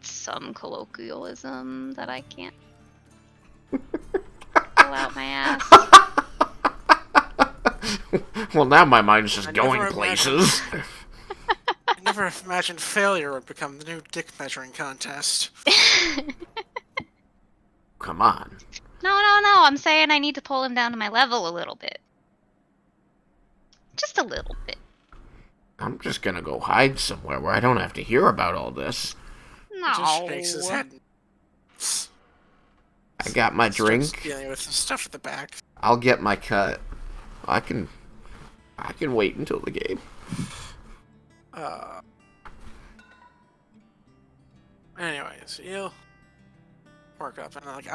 some colloquialism that I can't pull out my ass. Well, now my mind's just I going never places. I never imagined failure would become the new dick measuring contest. Come on. No, I'm saying I need to pull him down to my level a little bit. Just a little bit. I'm just gonna go hide somewhere where I don't have to hear about all this. No. Just shakes his head. I got my Starts drink. dealing with some stuff at the back. I'll get my cut. I can wait until the game. Anyways, you work up and like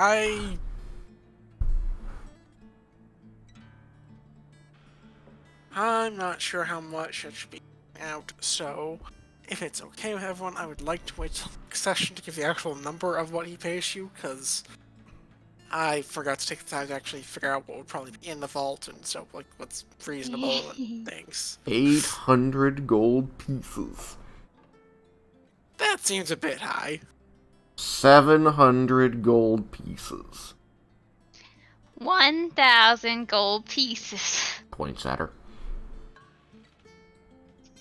I'm not sure how much it should be out, so if it's okay with everyone, I would like to wait till the next session to give the actual number of what he pays you, because I forgot to take the time to actually figure out what would probably be in the vault and so like what's reasonable and things. 800 gold pieces. That seems a bit high. 700 gold pieces. 1,000 gold pieces. Points at her.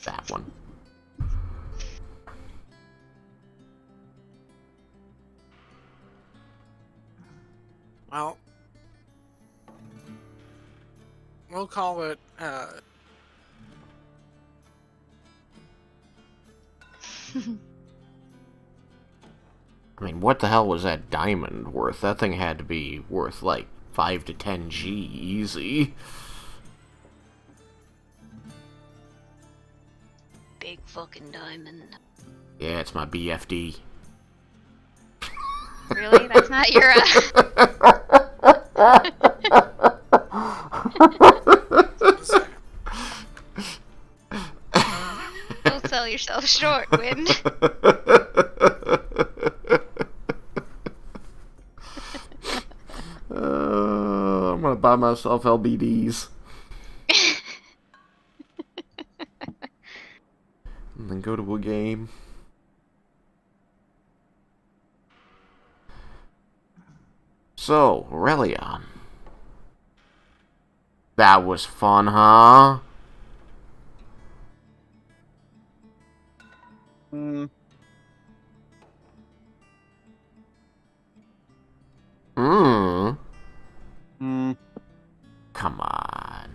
That one. Well, we'll call it, I mean, what the hell was that diamond worth? That thing had to be worth like 5 to 10 G easy. Big fucking diamond. Yeah, it's my BFD. Really? That's not your, Don't sell yourself short, Gwyn. I'm gonna buy myself LBDs. And then go to a game. So, Aurelion. That was fun, huh? Hmm. Hmm. Come on.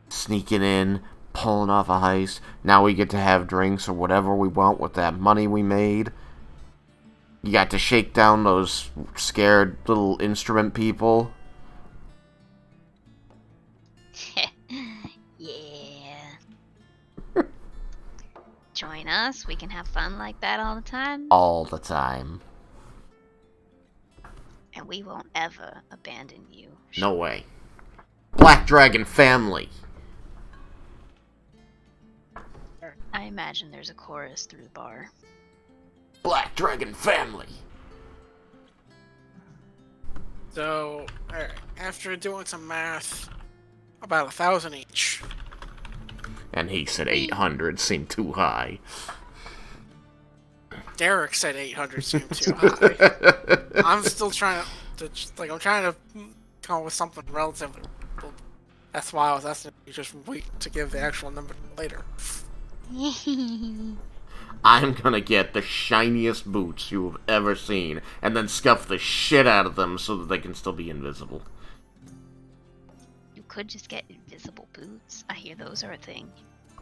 Sneaking in, pulling off a heist. Now we get to have drinks or whatever we want with that money we made. You got to shake down those scared little instrument people. Yeah. Join us. We can have fun like that all the time. All the time. And we won't ever abandon you. No way. Black Dragon family. I imagine there's a chorus through the bar. Black Dragon family. so, alright, after doing some math, about 1,000 each. And he said 800 seemed too high. Derek said 800 seemed too high. I'm still trying I'm trying to come up with something relatively. That's why I was asking you just wait to give the actual number later. I'm gonna get the shiniest boots you have ever seen, and then scuff the shit out of them so that they can still be invisible. You could just get invisible boots. I hear those are a thing.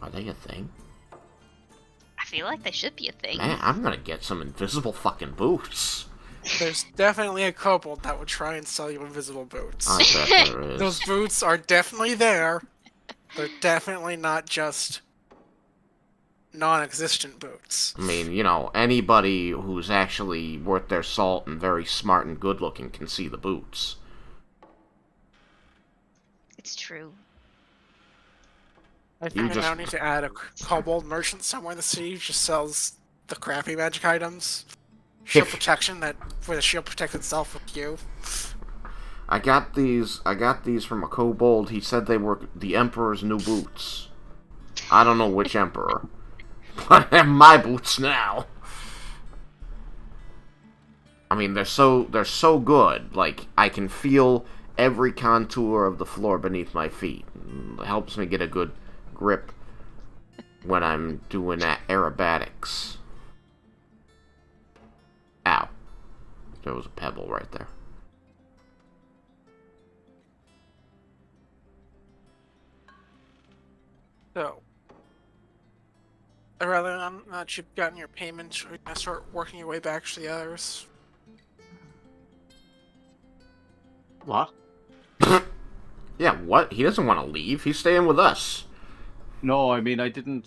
Are they a thing? I feel like they should be a thing. Man, I'm gonna get some invisible fucking boots. There's definitely a kobold that would try and sell you invisible boots. I bet there is. Those boots are definitely there. They're definitely not just non-existent boots. I mean, you know, anybody who's actually worth their salt and very smart and good-looking can see the boots. It's true. I think I just- now need to add a kobold merchant somewhere in the city who just sells the crappy magic items. Shield protection where the shield protects itself with you. I got these from a kobold. He said they were the Emperor's new boots. I don't know which Emperor. But they're my boots now. I mean, they're so good. Like, I can feel every contour of the floor beneath my feet. It helps me get a good grip when I'm doing aerobatics. Ow. There was a pebble right there. So, rather than that you've gotten your payment, are you gonna start working your way back to the others? What? Yeah, what? He doesn't want to leave. He's staying with us. No, I mean I didn't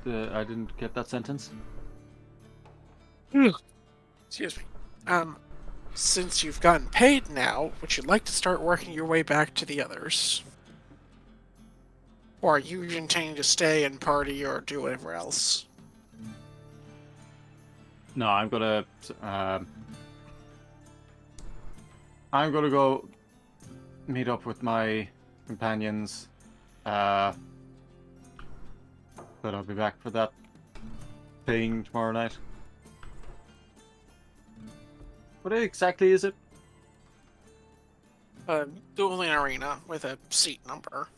get that sentence. Excuse me. Since you've gotten paid now, would you like to start working your way back to the others? Or are you intending to stay and party or do whatever else? No, I'm gonna go meet up with my companions. But I'll be back for that thing tomorrow night. What exactly is it? A dueling arena with a seat number.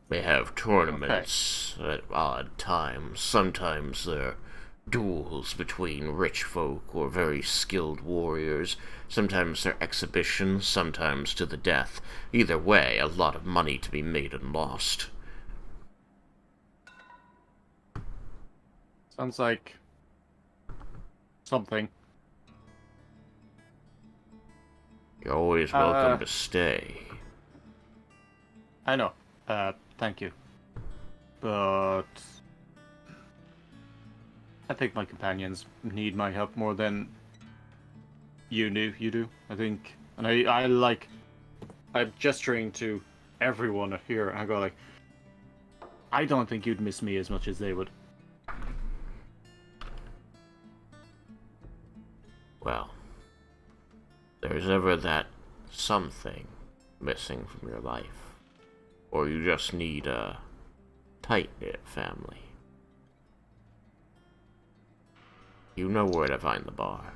They have tournaments at odd times. Sometimes they're duels between rich folk or very skilled warriors. Sometimes they're exhibitions, sometimes to the death. Either way, a lot of money to be made and lost. Sounds like something. You're always welcome to stay. I know. Thank you. But I think my companions need my help more than you do. I think, and I'm gesturing to everyone here, and I go like, I don't think you'd miss me as much as they would. Well, there's ever that something missing from your life. Or you just need a tight-knit family. You know where to find the bar.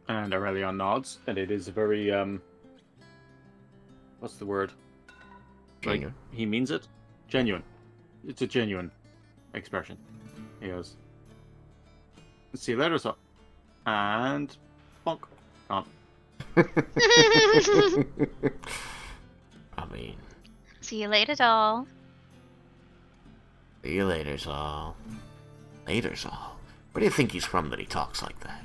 And Aurelion nods, and it is a very, what's the word? Genuine. Like, he means it? Genuine. It's a genuine expression. He goes, see you later, so. And, bonk. Gone. I mean, See you later, doll. see you later, Zal. Later, Zal. Where do you think he's from that he talks like that?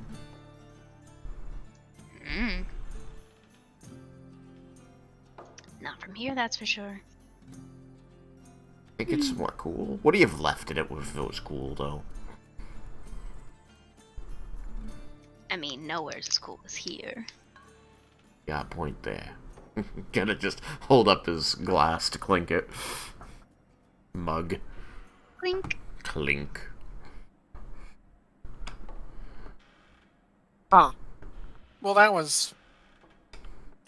Not from here, that's for sure. I think it's more cool. What do you have left in it if it was cool, though? I mean, nowhere's as cool as here. Got a point there. Gonna just hold up his glass to clink it. Mug. Clink. Clink. Huh. Well, that was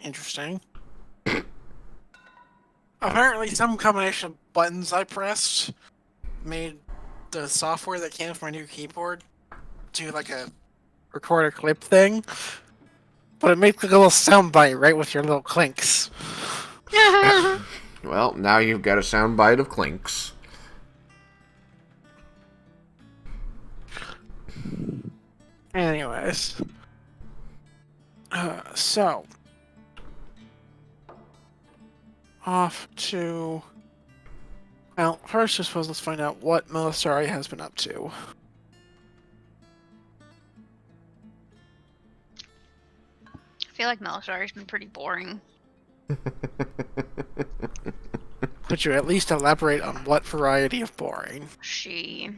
interesting. Apparently, some combination of buttons I pressed made the software that came from my new keyboard do like a record a clip thing, but it makes like a little sound bite right with your little clinks. Well, now you've got a soundbite of clinks. Anyways, so off to. Well, first, I suppose let's find out what Melisari has been up to. I feel like Melisari's been pretty boring. Could you at least elaborate on what variety of boring? She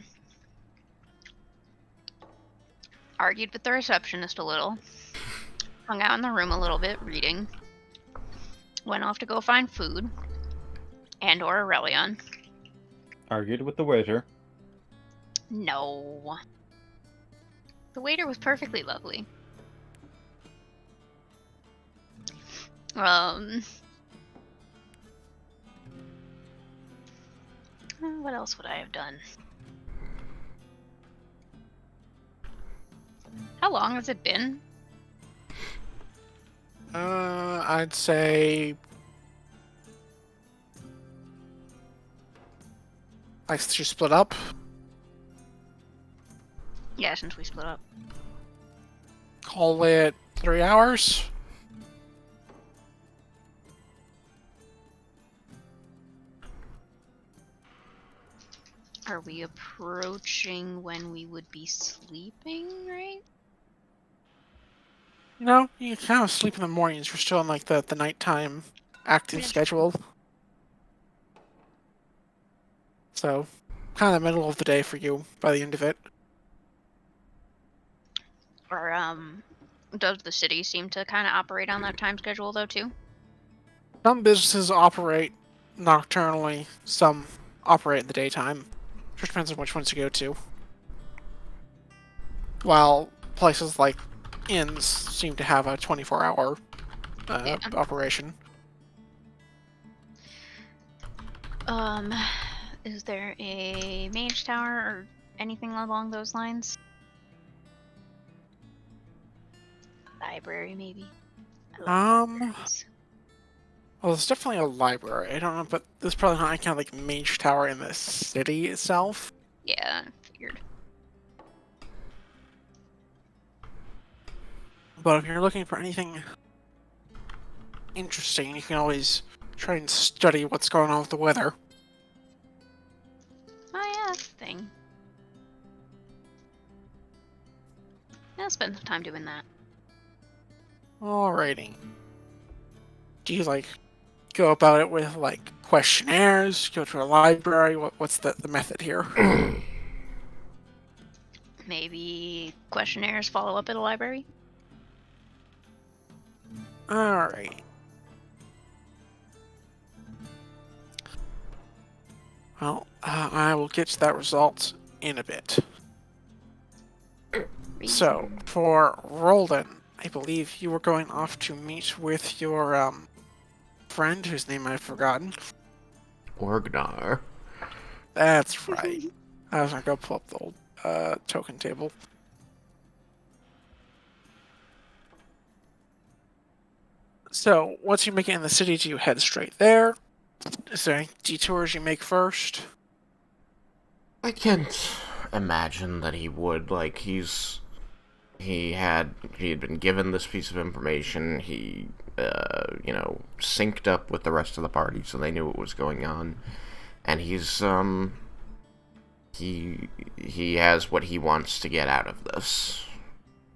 argued with the receptionist a little, hung out in the room a little bit, reading, went off to go find food, and or Aurelion. Argued with the waiter. No. The waiter was perfectly lovely. What else would I have done? How long has it been? I'd say like she split up. Yeah, since we split up. Call it 3 hours. Are we approaching when we would be sleeping, right? No, you kind of sleep in the mornings. You're still in like the nighttime active Yeah. schedule. So, kind of the middle of the day for you by the end of it. Or does the city seem to kind of operate on that time schedule though too? Some businesses operate nocturnally, some operate in the daytime. Just depends on which ones you go to. While places like inns seem to have a 24-hour Yeah. operation. Um, is there a mage tower or anything along those lines? Library, maybe. I love libraries. Well, there's definitely a library. I don't know, but there's probably not any kind of like mage tower in the city itself. Yeah, figured. But if you're looking for anything interesting, you can always try and study what's going on with the weather. Oh yeah, that's the thing. Yeah, I'll spend some time doing that. Alrighty. Do you like go about it with like questionnaires? Go to a library? What's the method here? Maybe questionnaires follow up at a library? Alright. Well, I will get to that result in a bit. So, for Roldan, I believe you were going off to meet with your friend whose name I've forgotten. Orgnar. That's right. I was gonna go pull up the old token table. So, once you make it in the city, do you head straight there? Is there any detours you make first? I can't imagine that he would. Like, he had been given this piece of information. He, synced up with the rest of the party, so they knew what was going on. And he has what he wants to get out of this,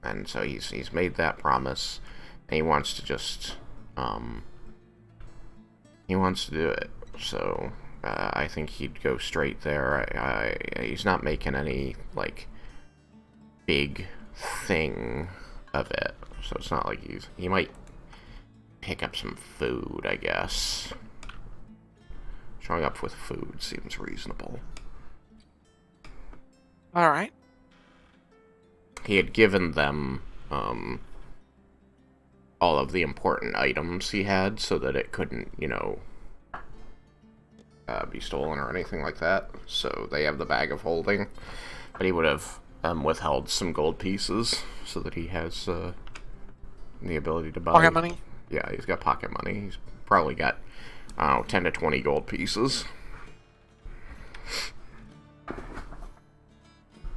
and so he's made that promise, and he wants to just he wants to do it. So I think he'd go straight there. He's not making any like big thing of it, so it's not like he might pick up some food, I guess. Showing up with food seems reasonable. Alright. He had given them all of the important items he had so that it couldn't, be stolen or anything like that. So they have the bag of holding, but he would have withheld some gold pieces so that he has the ability to buy. Pocket money? Yeah, he's got pocket money. He's probably got, 10 to 20 gold pieces.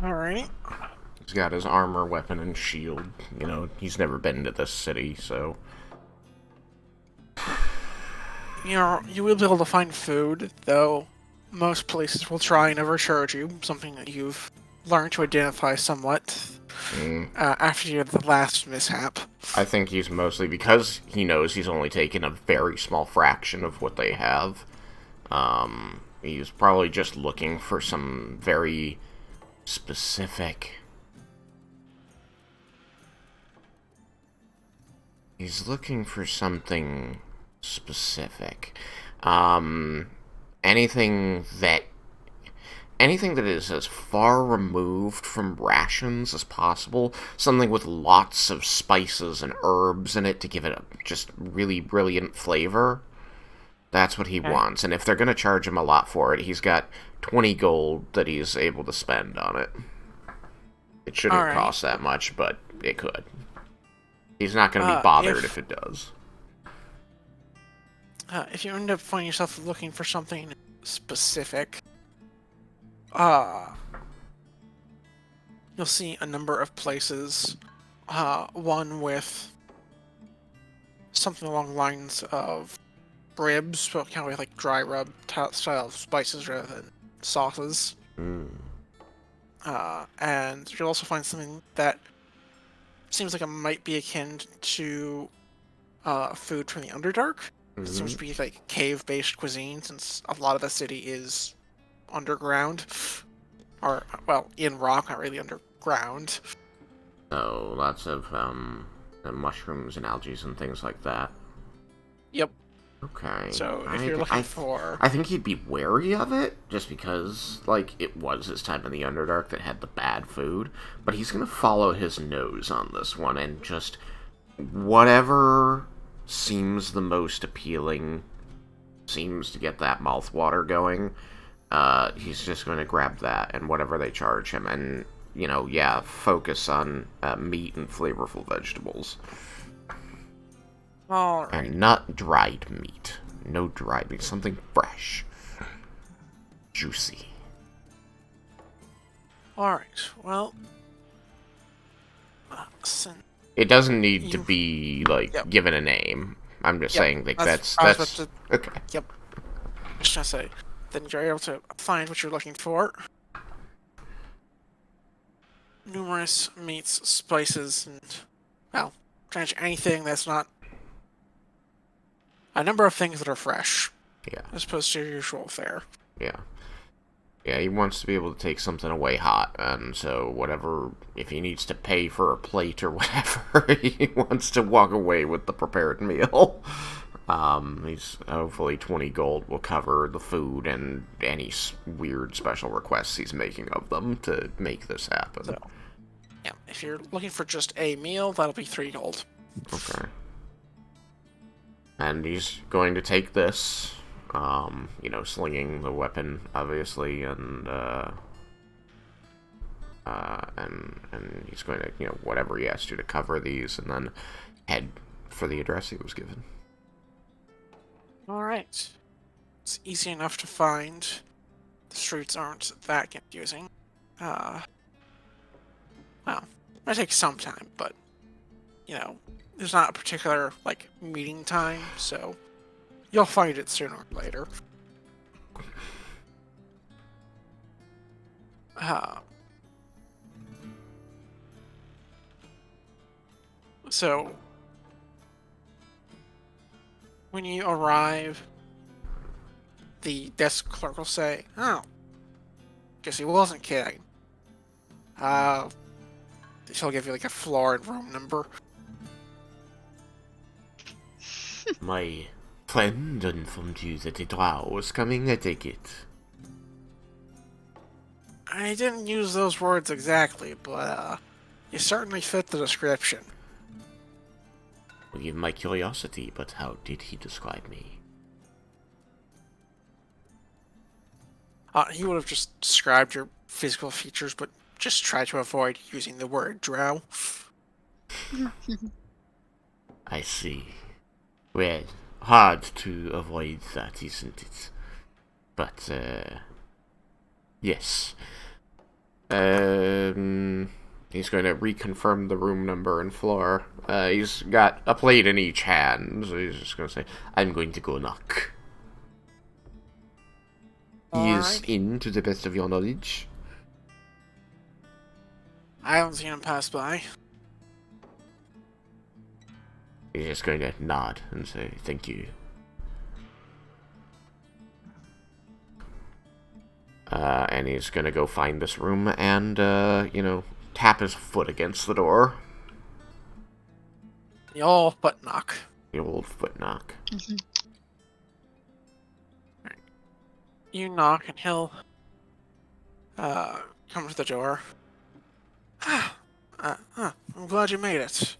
Alright. He's got his armor, weapon, and shield. He's never been to this city, so... You will be able to find food, though most places will try and overcharge you, something that you've learned to identify somewhat after you had the last mishap. I think he's mostly, because he knows he's only taken a very small fraction of what they have, he's probably just looking for some very specific... He's looking for something specific. Anything that is as far removed from rations as possible. Something with lots of spices and herbs in it to give it a just really brilliant flavor. That's what he wants. And if they're going to charge him a lot for it, he's got 20 gold that he's able to spend on it. It shouldn't cost that much, but it could. He's not going to be bothered if it does. If you end up finding yourself looking for something specific, you'll see a number of places. One with something along the lines of ribs, but kind of with like dry rub style of spices rather than sauces. And you'll also find something that seems like it might be akin to food from the Underdark. It seems to be like cave-based cuisine, since a lot of the city is underground, or well, in rock, not really underground. So lots of mushrooms and algae and things like that. Yep. Okay. So if you're looking for, I think he'd be wary of it, just because, like, it was his time in the Underdark that had the bad food. But he's gonna follow his nose on this one, and just whatever seems the most appealing, seems to get that mouthwater going. He's just going to grab that and whatever they charge him, and focus on meat and flavorful vegetables. all right, And not dried meat. No dried meat. Something fresh. Juicy. all right. Well, since It doesn't need to You- be, like, Yep. given a name. I'm just Yep, saying, like, I that's... was about Okay. Yep. Just gonna say, then you're able to find what you're looking for. Numerous meats, spices, and, well, pretty much anything that's not... A number of things that are fresh, Yeah. as opposed to your usual fare. Yeah. Yeah, he wants to be able to take something away hot, and so whatever, if he needs to pay for a plate or whatever, he wants to walk away with the prepared meal. He's hopefully 20 gold will cover the food and any weird special requests he's making of them to make this happen. So, yeah, if you're looking for just a meal, that'll be 3 gold. Okay. And he's going to take this, slinging the weapon, obviously, and he's going to, whatever he has to cover these, and then head for the address he was given. Alright. It's easy enough to find. The streets aren't that confusing. Well, it might take some time, but, there's not a particular, meeting time, so you'll find it sooner or later. So, when you arrive, the desk clerk will say, "Oh, guess he wasn't kidding." She'll give you a floor and room number. My friend informed you that a drow was coming, I take it. I didn't use those words exactly, but you certainly fit the description. Forgive my curiosity, but how did he describe me? He would have just described your physical features, but just try to avoid using the word drow. I see. Well, hard to avoid that, isn't it? But, yes. He's going to reconfirm the room number and floor. He's got a plate in each hand, so he's just going to say, I'm going to go knock. He is Alright. in, to the best of your knowledge. I haven't seen him pass by. He's just going to nod and say, thank you. And he's going to go find this room and, tap his foot against the door. The old butt knock. The old foot knock. You knock and he'll come to the door. I'm glad you made it.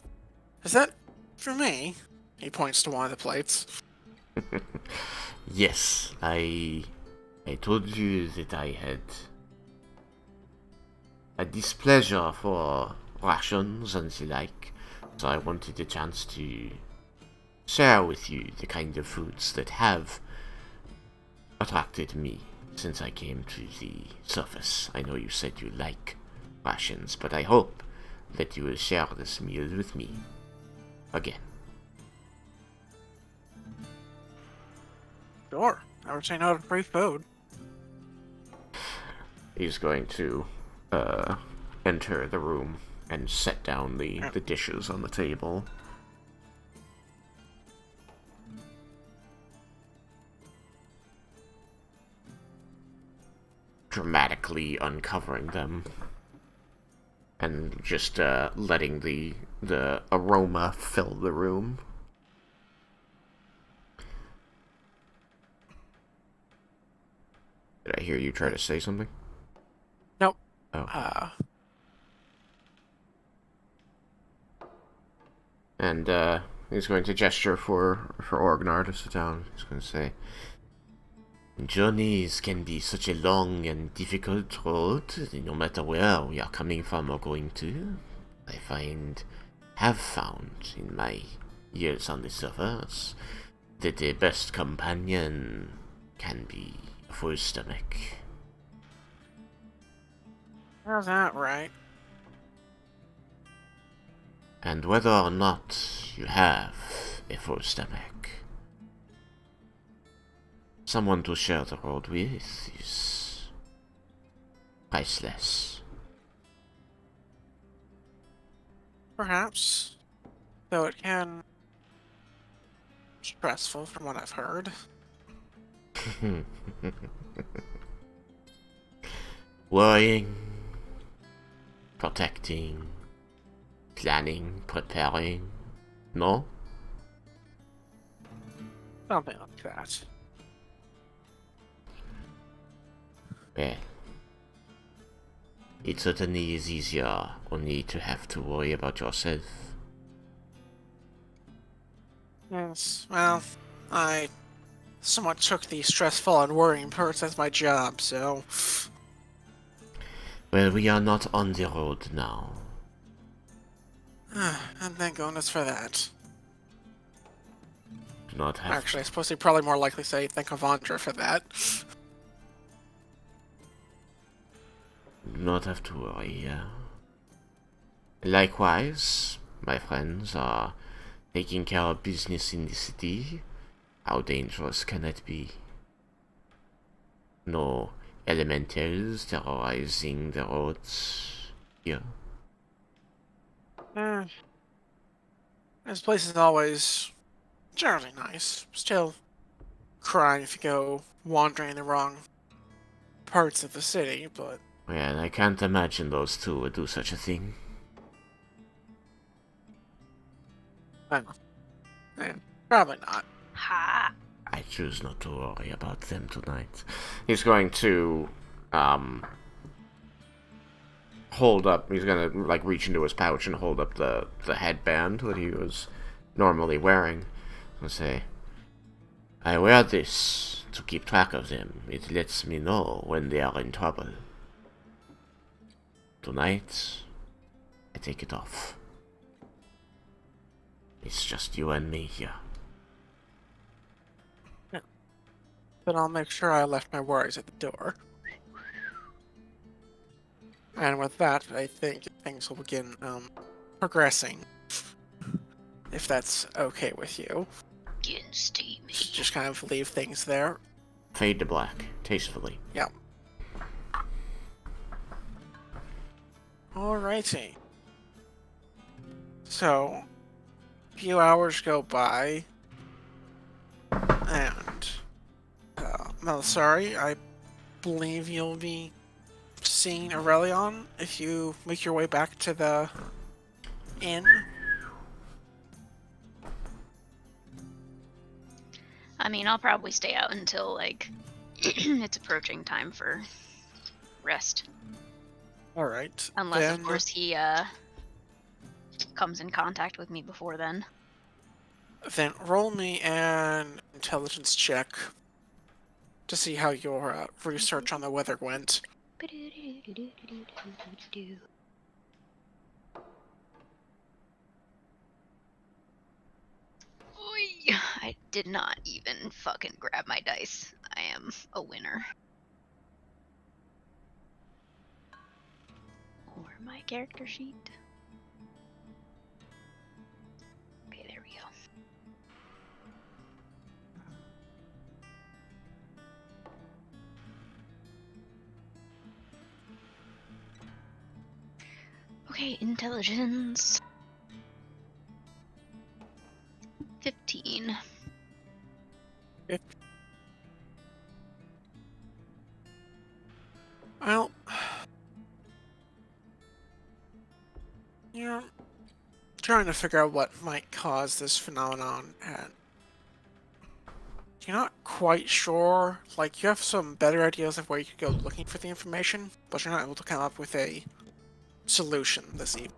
Is that for me? He points to one of the plates. Yes, I told you that I had a displeasure for rations and the like, so I wanted a chance to share with you the kind of foods that have attracted me since I came to the surface. I know you said you like rations, but I hope that you will share this meal with me again. Sure. I would say no to free food. He's going to enter the room and set down the dishes on the table. Dramatically uncovering them. And just letting the aroma fill the room. Did I hear you try to say something? Nope. Oh. And he's going to gesture for Orgnar to sit down. He's going to say, journeys can be such a long and difficult road, no matter where we are coming from or going to. Have found in my years on the surface that the best companion can be a full stomach. How's that right? And whether or not you have a full stomach, someone to share the road with is priceless. Perhaps. Though it can be stressful from what I've heard. Worrying, protecting, planning, preparing. No? Something like that. Well, it certainly is easier only to have to worry about yourself. Yes, well, I somewhat took the stressful and worrying parts as my job, so... Well, we are not on the road now. and thank goodness for that. Do not have Actually, I suppose he'd probably more likely say thank Avandra for that. do not have to worry. Likewise, my friends are taking care of business in the city. How dangerous can it be? No elementals terrorizing the roads here. This place is always generally nice. Still crying if you go wandering in the wrong parts of the city, but... Well, I can't imagine those two would do such a thing. Probably not. Ha! I choose not to worry about them tonight. He's going to, hold up, he's gonna, like, reach into his pouch and hold up the headband that he was normally wearing. And say, I wear this to keep track of them. It lets me know when they are in trouble. Tonight, I take it off. It's just you and me here. But I'll make sure I left my worries at the door. And with that, I think things will begin progressing. If that's okay with you. Getting steamy. Just kind of leave things there. Fade to black, tastefully. Yeah. Alrighty. So, a few hours go by, and Melisari, I believe you'll be seeing Aurelion if you make your way back to the inn. I mean, I'll probably stay out until, like, it's approaching time for rest. Alright. Unless, of course, he, comes in contact with me before then. Then roll me an intelligence check to see how your research on the weather went. I did not even fucking grab my dice. I am a winner. Or my character sheet. Okay, there we go. Okay, Okay, intelligence. 15. Well, you're trying to figure out what might cause this phenomenon, and you're not quite sure. Like, you have some better ideas of where you could go looking for the information, but you're not able to come up with a solution this evening.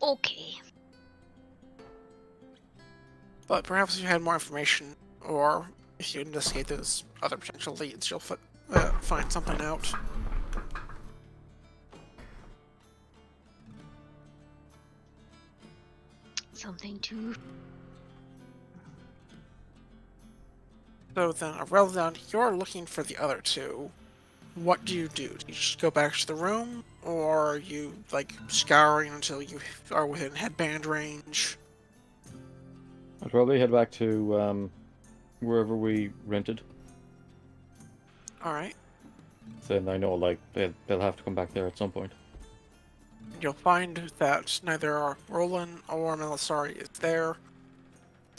Okay. But perhaps if you had more information, or if you investigate those other potential leads, you'll find something out. Something to. So then, Aurelion, you're looking for the other two. What do? Do you just go back to the room, or are you, like, scouring until you are within headband range? I'd probably head back to wherever we rented. Alright. Then I know, like, they'll have to come back there at some point. You'll find that neither Roland or Melisari is there,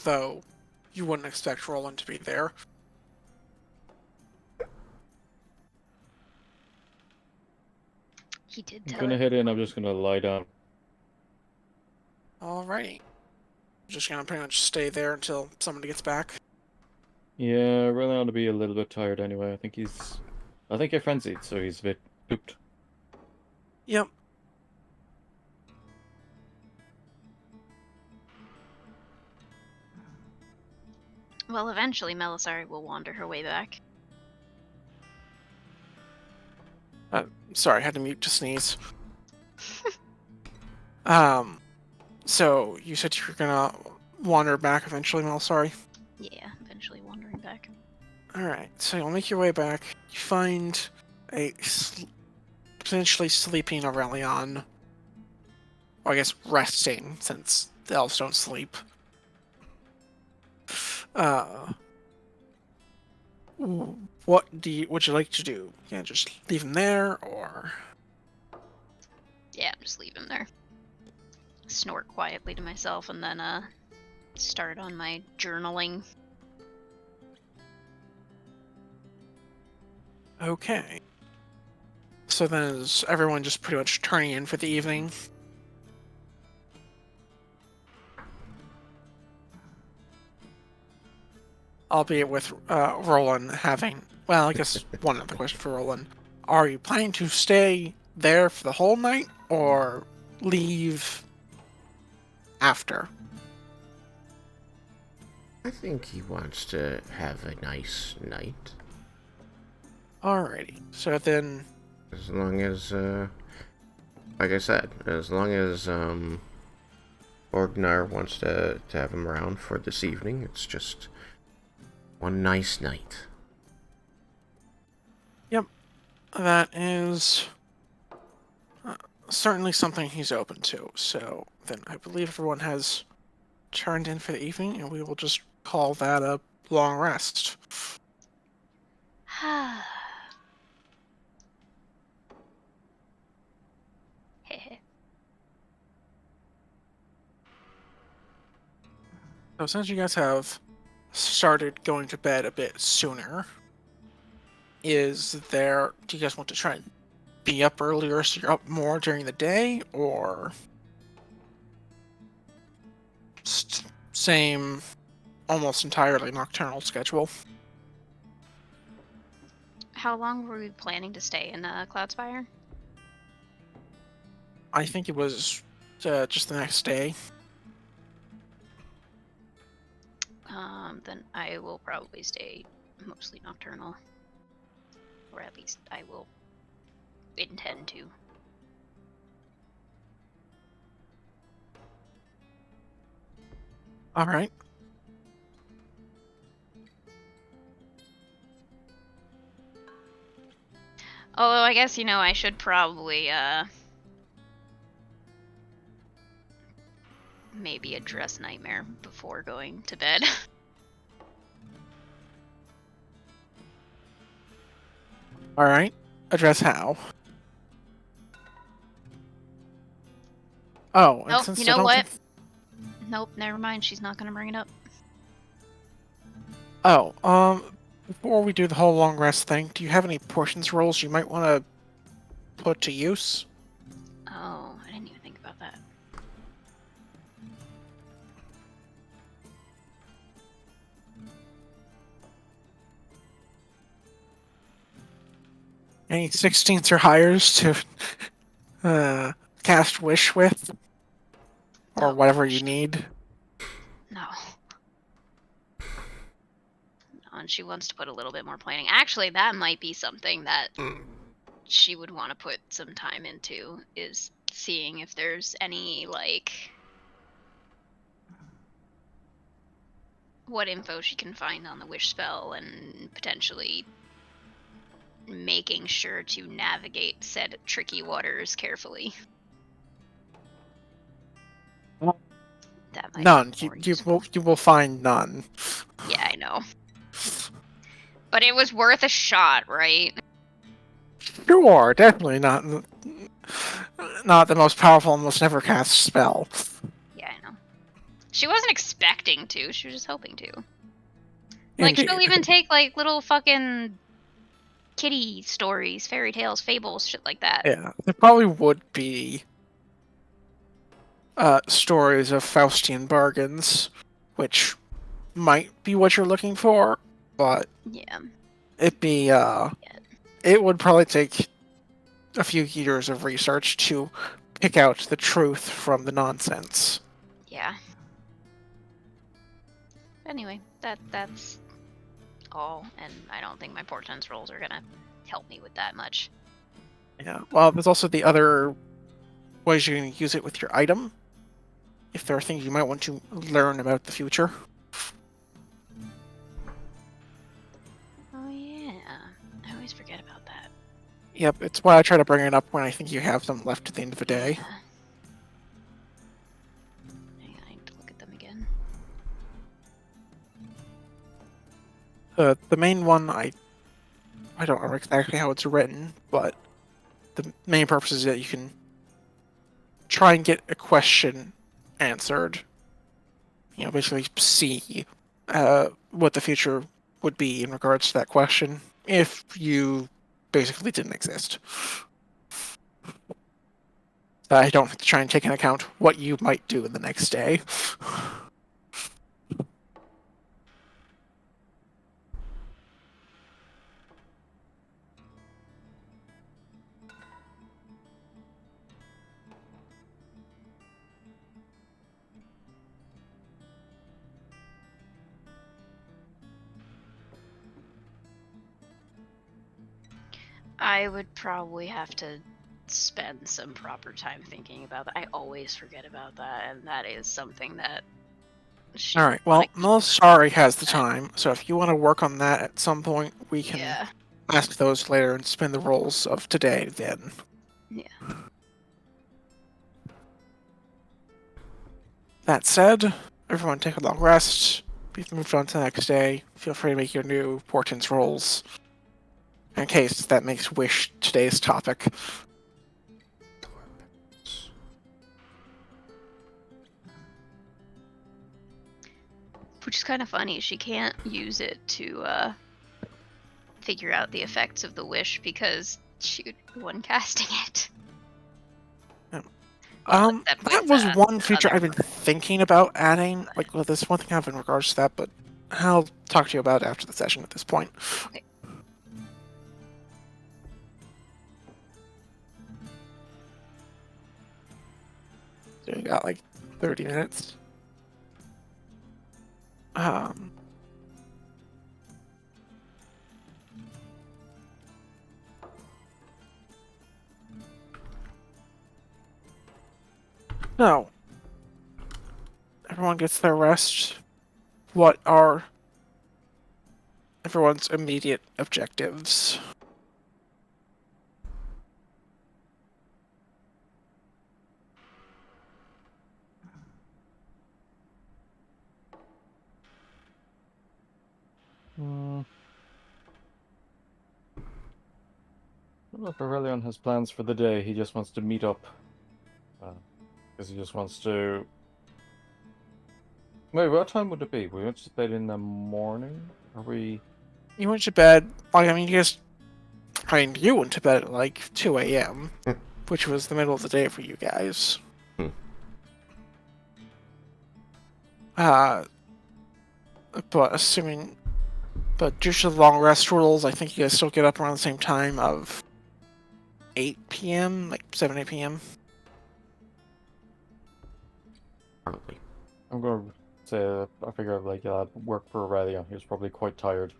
though you wouldn't expect Roland to be there. He did I'm tell gonna it. head in, I'm just gonna lie down. Alrighty. Just gonna pretty much stay there until somebody gets back. Yeah, I really want to be a little bit tired anyway. I think I frenzied, so he's a bit pooped. Yep. Well, eventually Melisari will wander her way back. Sorry, I had to mute to sneeze. So you said you were gonna wander back eventually, Melisari? Yeah, eventually wandering back. Alright, so you'll make your way back. You find a potentially sleeping Aurelion. Or I guess resting, since the elves don't sleep. What would you like to do? Yeah, just leave him there, or... Yeah, just leave him there. Snort quietly to myself and then start on my journaling. Okay. So then is everyone just pretty much turning in for the evening? Albeit with Roland having... Well, I guess one other question for Roland. Are you planning to stay there for the whole night, or leave after? I think he wants to have a nice night. Alrighty. So then... As long as, like I said, as long as, Orgnar wants to have him around for this evening, it's just one nice night. Yep. That is... certainly something he's open to. So then I believe everyone has turned in for the evening, and we will just call that a long rest. So since you guys have started going to bed a bit sooner, do you guys want to try and be up earlier so you're up more during the day, or same, almost entirely nocturnal schedule? How long were we planning to stay in Cloudspire? I think it was just the next day. Then I will probably stay mostly nocturnal. Or at least I will intend to. Alright. Although I guess, I should probably, maybe address Nightmare before going to bed. Alright. Address how? Oh, and Nope, since you I know don't what? think... Nope, never mind. She's not gonna bring it up. Oh, before we do the whole long rest thing, do you have any portions rolls you might want to put to use? Oh, I didn't even think about that. Any 16ths or higher's to cast Wish with? Or Oh, whatever you gosh. need? No. No, and she wants to put a little bit more planning. Actually, that might be something that she would want to put some time into, is seeing if there's any, like, what info she can find on the wish spell and potentially making sure to navigate said tricky waters carefully. That might None. be more You useful. will find none. Yeah, I know. But it was worth a shot, right? Sure, definitely not the most powerful and most never cast spell. Yeah, I know. She wasn't expecting to, she was just hoping to. Like, she'll Indeed. even take, like, little fucking kitty stories, fairy tales, fables, shit like that. Yeah, there probably would be stories of Faustian bargains, which might be what you're looking for, but Yeah. it'd be it would probably take a few years of research to pick out the truth from the nonsense. Yeah. Anyway, that's all, and I don't think my portents rolls are gonna help me with that much. Yeah. Well, there's also the other ways you can use it with your item. If there are things you might want to learn about the future. Oh yeah, I always forget about that. Yep, it's why I try to bring it up when I think you have them left at the end of the day. Yeah. Hang on, I need to look at them again. The main one, I don't remember exactly how it's written, but the main purpose is that you can try and get a question answered. You know, basically see what the future would be in regards to that question if you basically didn't exist. I don't have to try and take into account what you might do in the next day. I would probably have to spend some proper time thinking about that. I always forget about that, and that is something that she All would right. Well, wanna keep Melisari has the that. time, so if you want to work on that at some point, we can Yeah. ask those later and spin the rolls of today. Then. Yeah. That said, everyone take a long rest. We've moved on to the next day. Feel free to make your new portents rolls. In case that makes Wish today's topic. Which is kind of funny. She can't use it to figure out the effects of the wish because she would be the one casting it. Well, except That with, was one the feature other I've been one. thinking about adding. Like, well, there's one thing I have in regards to that, but I'll talk to you about it after the session at this point. Okay. So you got like 30 minutes. No. Everyone gets their rest. What are everyone's immediate objectives? I don't know if Aurelion has plans for the day. He just wants to meet up. Because he just wants to. Wait, what time would it be? We went to bed in the morning? Are we. You went to bed, like, I mean, you went to bed at like 2 a.m., which was the middle of the day for you guys. Hmm. But due to the long rest rules, I think you guys still get up around the same time of 8 p.m., like 7, 8 p.m. Probably. I'm going to say, I figure, like, work for Aurelion. He was probably quite tired.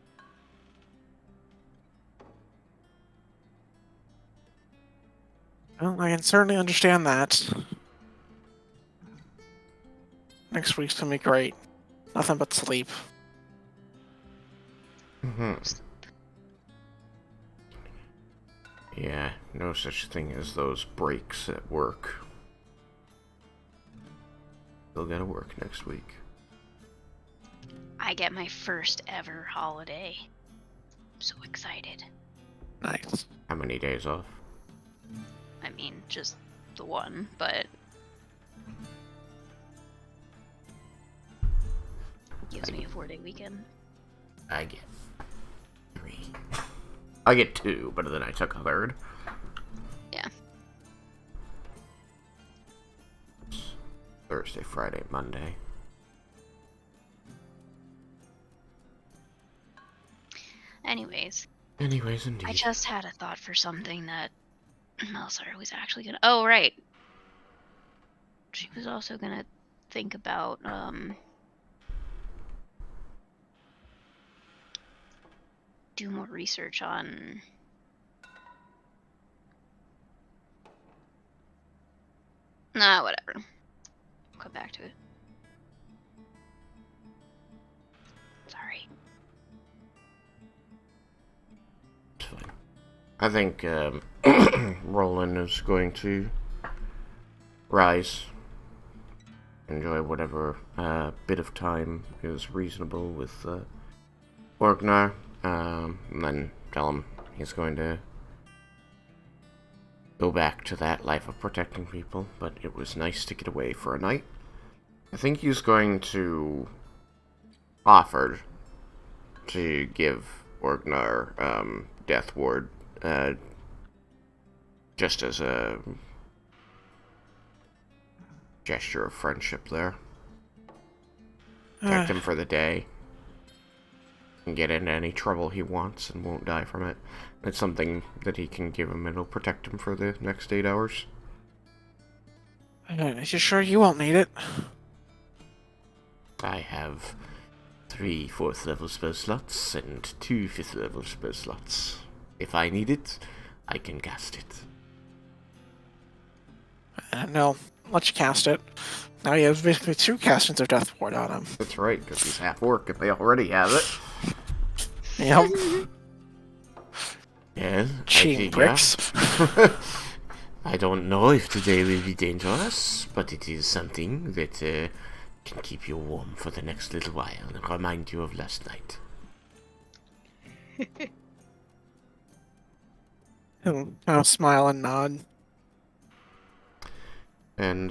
Well, I can certainly understand that. Next week's gonna be great. Nothing but sleep. Yeah, no such thing as those breaks at work. Still gotta work next week. I get my first ever holiday. I'm so excited. Nice. How many days off? I mean, just the one, but gives me a 4-day weekend. I get 3. I get 2, but then I took a third. Yeah. Thursday, Friday, Monday. Anyways, Indeed. I just had a thought for something that Melser was actually gonna. Oh, right. She was also gonna think about do more research on whatever. I'll come back to it. Sorry. It's fine. I think Roland is going to rise. Enjoy whatever bit of time is reasonable with Orgnar. And then tell him he's going to go back to that life of protecting people, but it was nice to get away for a night. I think he's going to offer to give Orgnar Death Ward just as a gesture of friendship there. Protect him for the day. And get into any trouble he wants and won't die from it. It's something that he can give him. It'll protect him for the next 8 hours. Are you sure you won't need it? I have 3 4th level spell slots and 2 5th level spell slots. If I need it, I can cast it. No, let you cast it. Now you have basically 2 castings of Death Ward on him. That's right, because he's half orc and they already have it. Yep. Yes, Cheating bricks. I don't know if today will be dangerous, but it is something that can keep you warm for the next little while and remind you of last night. He'll kind of smile and nod. And,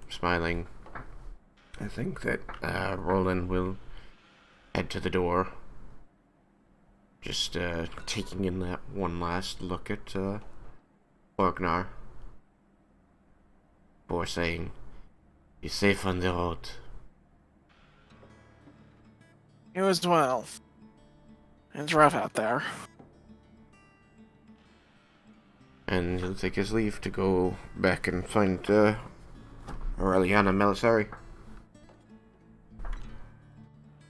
smiling, I think that Roland will head to the door. Just taking in that one last look at Orgnar. Before saying, "Be safe on the road." You as well. It's rough out there. And he'll take his leave to go back and find Aureliana Melisari.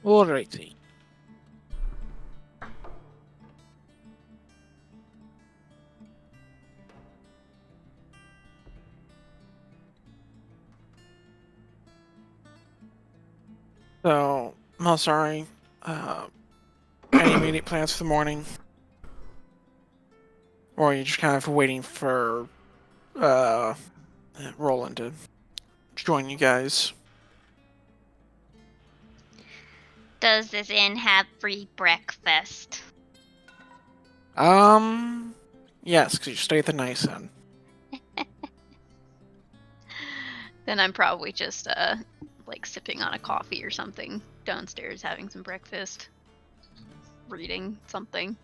Alrighty. So, Malsari, any immediate plans for the morning? Or are you just kind of waiting for Roland to join you guys? Does this inn have free breakfast? Yes, because you stay at the nice inn. Then I'm probably just like sipping on a coffee or something downstairs, having some breakfast, reading something.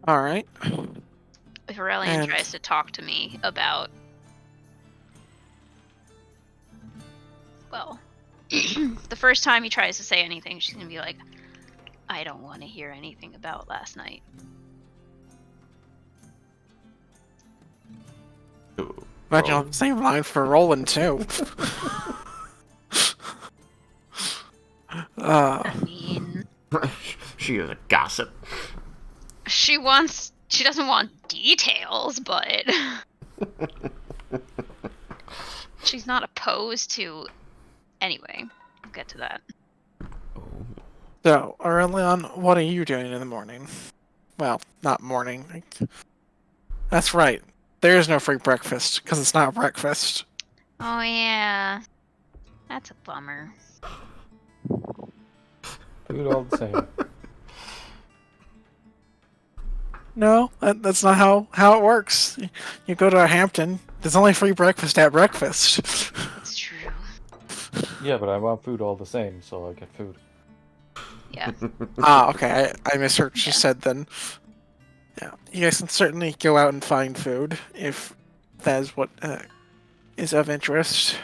All right. If Aurelian And- tries to talk to me about, well, the first time he tries to say anything, she's gonna be like, I don't want to hear anything about last night. Imagine on the same line for Roland too. I mean, She is a gossip. she doesn't want details, but she's not opposed to. Anyway, we'll get to that. So, Aurelian, what are you doing in the morning? Well, not morning. That's right. There is no free breakfast, because it's not breakfast. Oh yeah, that's a bummer. Food all the same. No, that's not how it works. You go to Hampton, there's only free breakfast at breakfast. It's true. Yeah, but I want food all the same, so I get food. Yeah. Okay, I misheard what you Yeah. said then. Yeah, you guys can certainly go out and find food if that is what is of interest.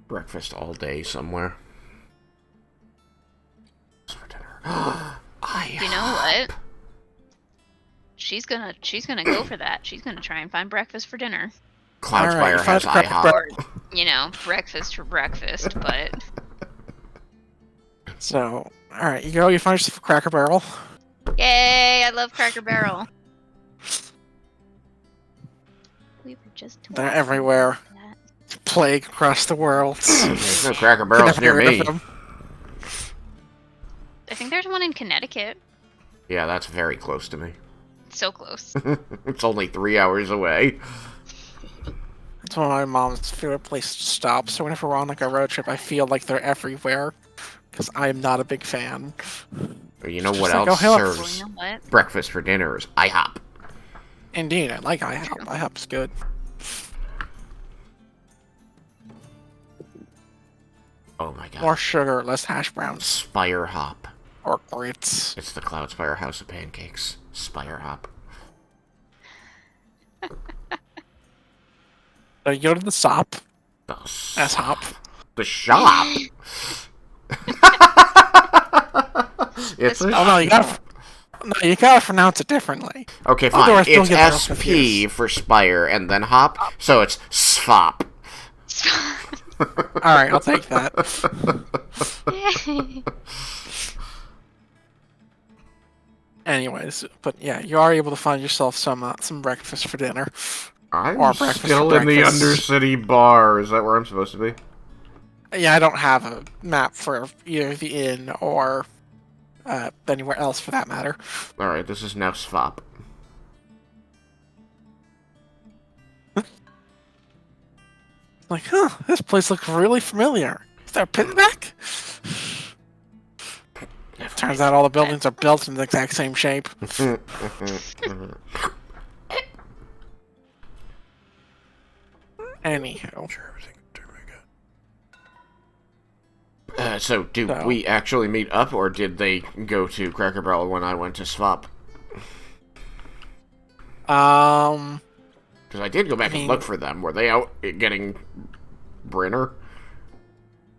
Breakfast all day somewhere. For dinner. You know what? She's gonna go for that. She's gonna try and find breakfast for dinner. Cloudspire Alright, has find IHOP. Or, breakfast for breakfast, but So, alright, you find yourself a Cracker Barrel. yay, I love Cracker Barrel. We were just They're talking everywhere. about that. Plague across the world. There's no Cracker Barrels near me. I think there's one in Connecticut. Yeah, that's very close to me. So close. It's only 3 hours away. It's one of my mom's favorite places to stop, so whenever we're on like a road trip, I feel like they're everywhere. Because I'm not a big fan. But you know Just what like, else oh, hell. Well, serves you know what? breakfast for dinner is IHOP. Indeed, I like IHOP. IHOP's good. Oh my god. More sugar, less hash browns, Spire Hop. or grits. It's the Cloudspire House of Pancakes. Spire Hop. So you go to the SOP. The That's hop. The shop. It's a Oh no, you gotta pronounce it differently. Okay, fine. Otherwise, don't It's get girls SP confused. for Spire and then Hop, so it's SFOP. Alright, I'll take that. Anyways, but yeah, you are able to find yourself some breakfast for dinner. I'm Or breakfast still for in the breakfast. Undercity bar. Is that where I'm supposed to be? Yeah, I don't have a map for either the inn or anywhere else for that matter. Alright, this is now SFOP. Like, huh, this place looks really familiar. Is there a pit back? Turns out all the buildings are built in the exact same shape. Anywho. So, do So- we actually meet up, or did they go to Cracker Barrel when I went to SFOP? Because I did go back and mean- look for them. Were they out getting Brenner?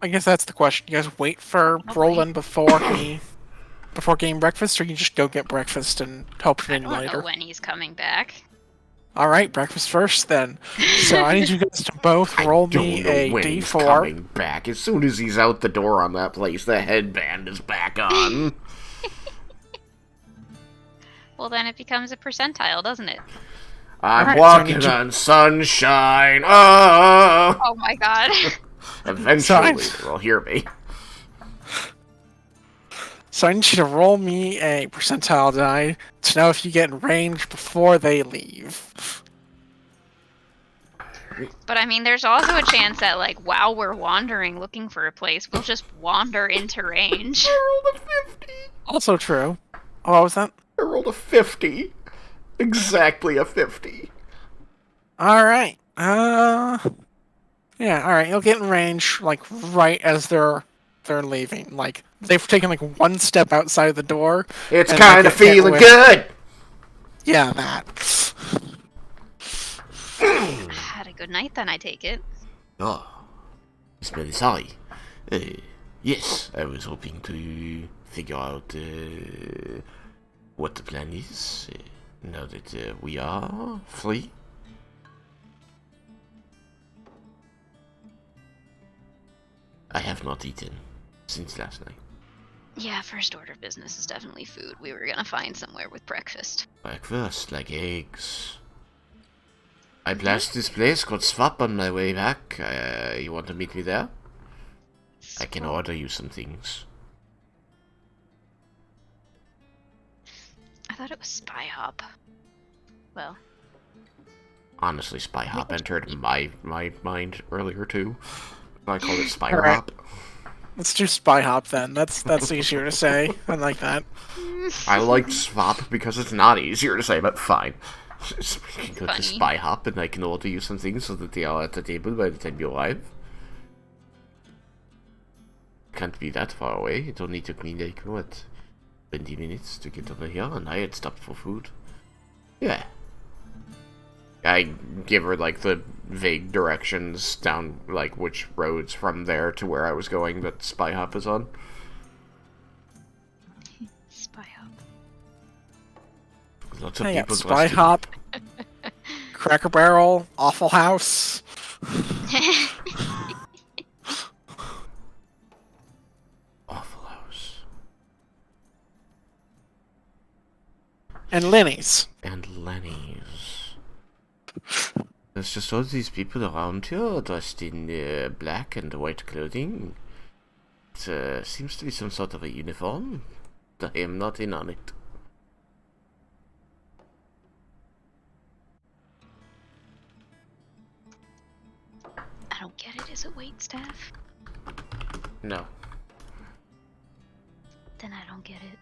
I guess that's the question. You guys wait for Roland before getting breakfast, or you just go get breakfast and hope to I in don't later? know when he's coming back. All right, breakfast first then. So I need you guys to both roll me a when he's d4. coming back. As soon as he's out the door on that place, the headband is back on. Well, then it becomes a percentile, doesn't it? I'm Alright, so I walking need you- on sunshine. Oh! Oh my god. Eventually, they'll hear me. So I need you to roll me a percentile die to know if you get in range before they leave. But I mean, there's also a chance that, like, while we're wandering looking for a place, we'll just wander into range. I rolled a 50. Also true. Oh, what was that? I rolled a 50. Exactly a 50. Alright. Yeah, alright, you'll get in range, like, right as they're leaving. Like, they've taken, like, one step outside the door. It's and, like, kind of get hit feeling with- good. Yeah, that. Had a good night then, I take it. Oh, it's very sorry. Yes, I was hoping to figure out what the plan is now that we are free. I have not eaten since last night. Yeah, first order of business is definitely food. We were gonna find somewhere with breakfast. Breakfast, like eggs. I passed this place called Swap on my way back. You want to meet me there? I can order you some things. I thought it was Spy Hop. Well, Honestly, Spy Hop entered my mind earlier too. I call it Spire Alright. Hop. Let's do Spy Hop then. That's easier to say. I like that. I liked Swap because it's not easier to say, but fine. Just go to Funny. Spy Hop and I can order you some things so that they are at the table by the time you arrive. Can't be that far away. It only took me like, what, 20 minutes to get over here, and I had stopped for food. Yeah. I give her, like, the vague directions down, like, which roads from there to where I was going that Spy Hop is on. Spy Hop. Lots of I got people Spy dressed in- Hop, Cracker Barrel, Awful House, Awful House. and Lenny's. And Lenny's. There's just all these people around here dressed in black and white clothing. It seems to be some sort of a uniform. I am not in on it. I don't get it. Is it wait staff? No. Then I don't get it.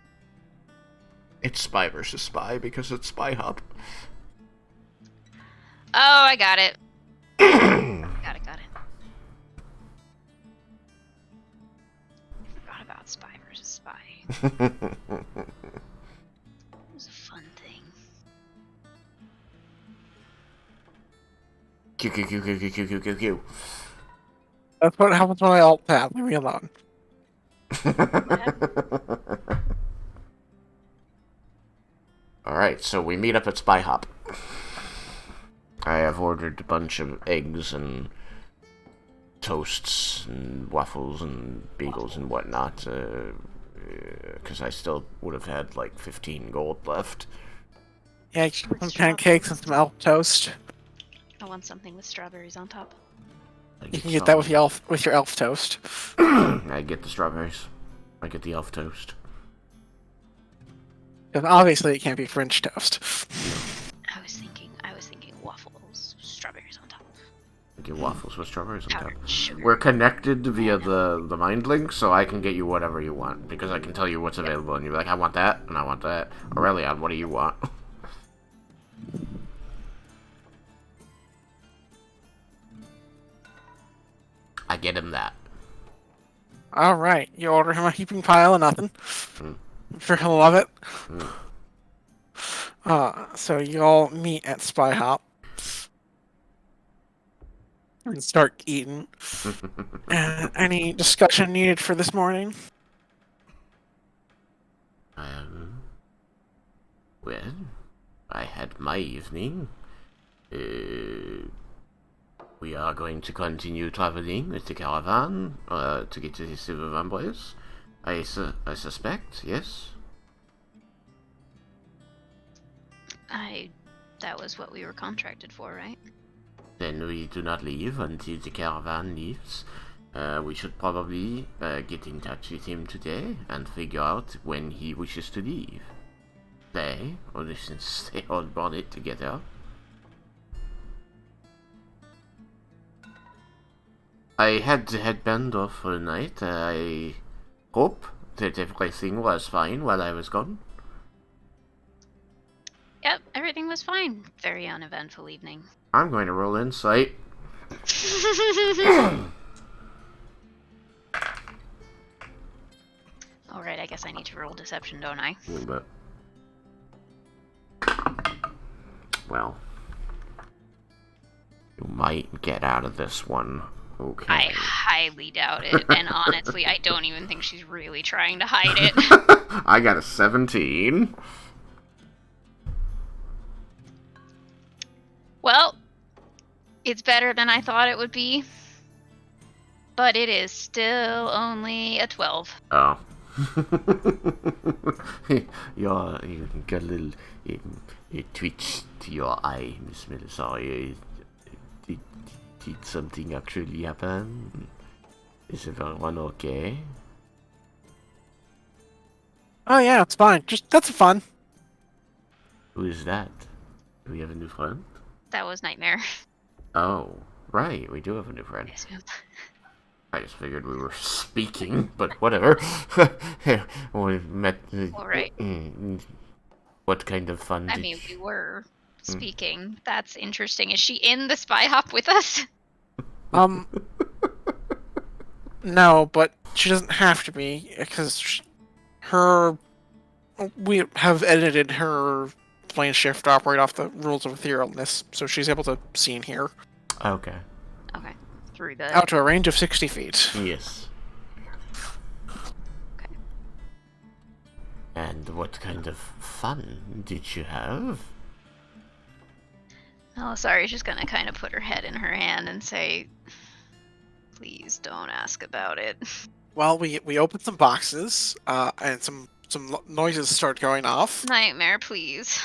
It's Spy versus Spy because it's Spy Hop. Oh, I got it. Got it. I forgot about Spy versus Spy. It was a fun thing. Q. That's what happens when I alt tab. Leave me alone. Alright, so we meet up at Spy Hop. I have ordered a bunch of eggs and toasts and waffles and bagels and whatnot, because I still would have had like 15 gold left. Yeah, some pancakes and some elf toast. I want something with strawberries on top. You can get that with your elf toast. I get the strawberries. I get the elf toast. Because obviously it can't be French toast. I was thinking waffles, strawberries on top. I get waffles with strawberries on top. Powdered sugar. We're connected via the mind link, so I can get you whatever you want, because I can tell you what's available, and you're like, I want that, and I want that. Aurelion, what do you want? I get him that. Alright, you order him a heaping pile of nothing. Mm. I'm sure he'll love it. Mm. So you all meet at Spy Hop. And start eating. Any discussion needed for this morning? Well, I had my evening. We are going to continue traveling with the caravan to get to the Silver Vambrace. I suspect, yes? That was what we were contracted for, right? Then we do not leave until the caravan leaves. We should probably get in touch with him today and figure out when he wishes to leave. Play, or since they all brought it together. I had the headband off for the night. I hope that everything was fine while I was gone. Yep, everything was fine. Very uneventful evening. I'm going to roll insight. Alright, I guess I need to roll deception, don't I? A little bit. Well, you might get out of this one. Okay. I highly doubt it, and honestly, I don't even think she's really trying to hide it. I got a 17. Well, it's better than I thought it would be, but it is still only a 12. Oh. You got a little twitch to your eye, Miss Melissa. Did something actually happen? Is everyone okay? Oh yeah, it's fine. Just that's fun. Who is that? Do we have a new friend? That was Nightmare. Oh, right, we do have a new friend. Yes, ma'am. I just figured we were speaking, but whatever. We met. Alright. What kind of fun I did mean, you... we were speaking. That's interesting. Is she in the spy hop with us? No, but she doesn't have to be because we have edited her plane shift to operate off the rules of etherealness, so she's able to see and hear Okay. Okay. Through the... out to a range of 60 feet. Yes. Okay. And what kind of fun did you have? Oh, sorry. She's gonna kind of put her head in her hand and say, please don't ask about it. Well, we opened some boxes, and some noises started going off. Nightmare, please.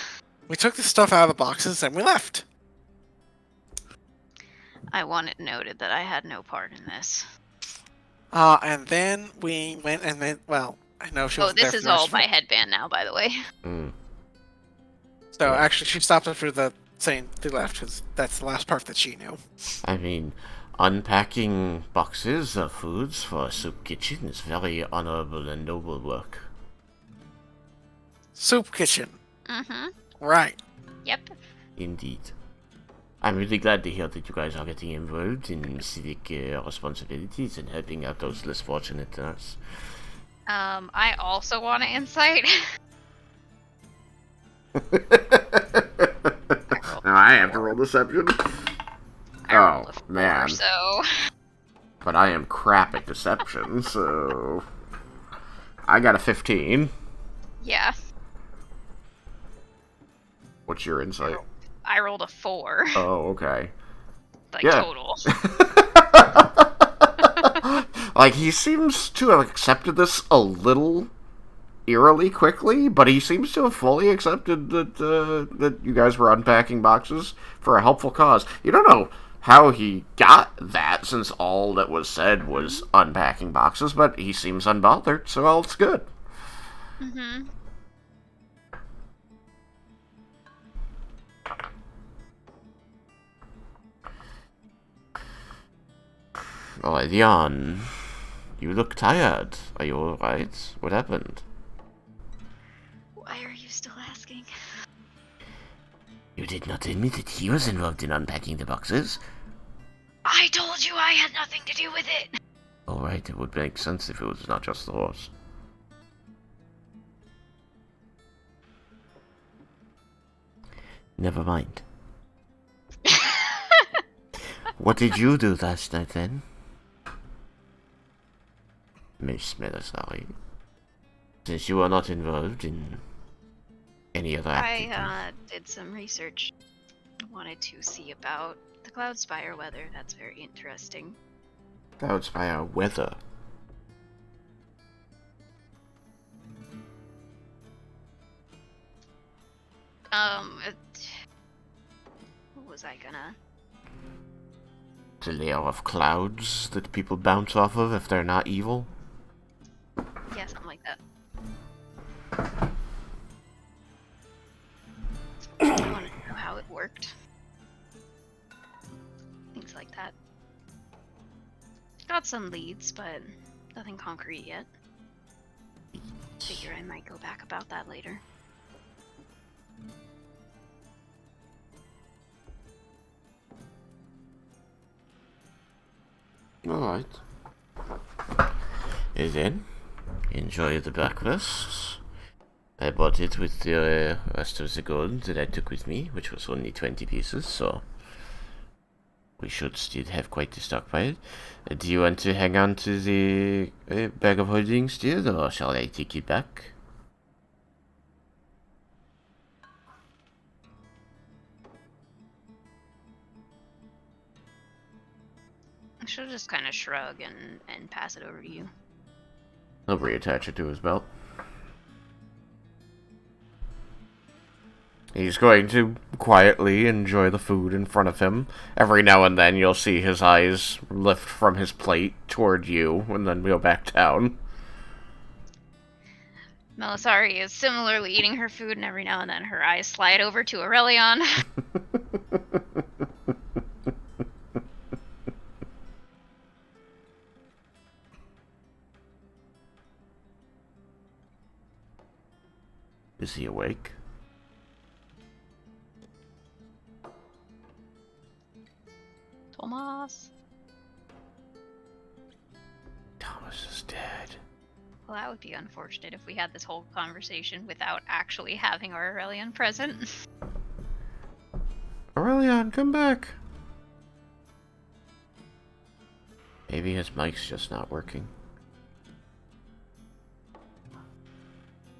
We took the stuff out of the boxes and we left. I want it noted that I had no part in this. And then we went and then, well, I know she Oh, was this is all my headband now, by the way. So actually, she stopped after saying they left because that's the last part that she knew. I mean, unpacking boxes of foods for a soup kitchen is very honorable and noble work. Soup kitchen. Mm-hmm. Right. Yep. Indeed. I'm really glad to hear that you guys are getting involved in civic responsibilities and helping out those less fortunate than us. I also want to insight. I have to roll deception? I rolled a 4, man. So... But I am crap at deception, so... I got a 15. Yeah. What's your insight? I rolled a 4. Oh, okay. Like, Yeah. total. Like, he seems to have accepted this a little eerily quickly, but he seems to have fully accepted that you guys were unpacking boxes for a helpful cause. You don't know how he got that, since all that was said was unpacking boxes, but he seems unbothered, so all it's good. Mm-hmm. Oh, Leon, you look tired. Are you alright? What happened? Why are you still asking? You did not tell me that he was involved in unpacking the boxes. I told you I had nothing to do with it! Alright, it would make sense if it was not just the horse. Never mind. What did you do last night then? Miss Melisari? Since you are not involved in any other activities. I did some research. Wanted to see about the Cloudspire weather. That's very interesting. Clouds by our weather. What was I gonna... The layer of clouds that people bounce off of if they're not evil. Yeah, something like that. I wanted to know how it worked. Things like that. Got some leads, but nothing concrete yet. Figure I might go back about that later. Alright. And then, enjoy the breakfast. I bought it with the rest of the gold that I took with me, which was only 20 pieces, so we should still have quite a stockpile. Do you want to hang on to the bag of holding still, or shall I take it back? She'll just kind of shrug and pass it over to you. He'll reattach it to his belt. He's going to quietly enjoy the food in front of him. Every now and then you'll see his eyes lift from his plate toward you, and then go back down. Melisari is similarly eating her food, and every now and then her eyes slide over to Aurelion. Is he awake? Thomas. Thomas is dead. Well, that would be unfortunate if we had this whole conversation without actually having our Aurelion present. Aurelion, come back! Maybe his mic's just not working.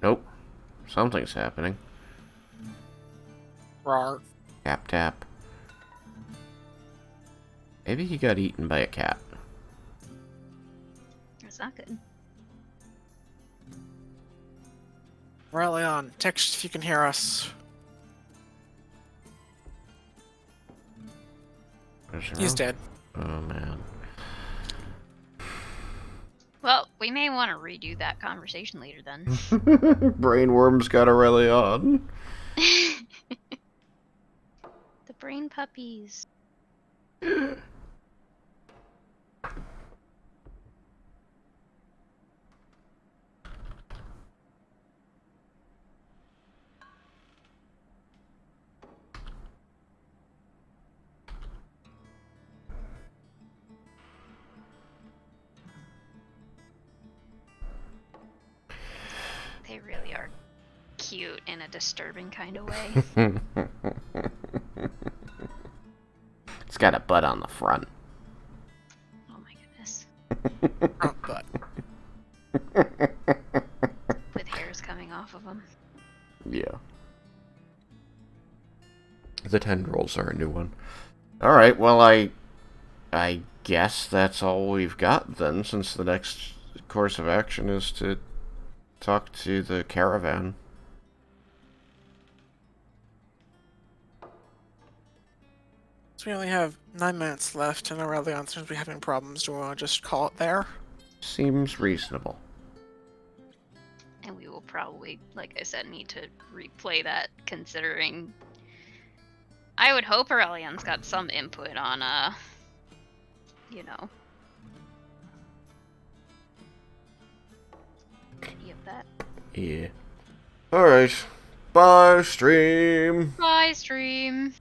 Nope. Something's happening. Rawr. Tap tap. Maybe he got eaten by a cat. That's not good. Aurelion, text if you can hear us. He's dead. Oh man. Well, we may want to redo that conversation later then. Brainworm's got Aurelion. The brain puppies. They really are cute in a disturbing kind of way. It's got a butt on the front. Oh my goodness. Oh, but With hairs coming off of them. Yeah. The tendrils are a new one. Alright, well, I guess that's all we've got then, since the next course of action is to talk to the caravan. so we only have 9 minutes left, and Aurelion seems to be having problems. Do we want to just call it there? Seems reasonable. And we will probably, like I said, need to replay that, considering I would hope Aurelion's got some input on, you know, any of that. Yeah. Alright. Bye, stream! Bye, stream!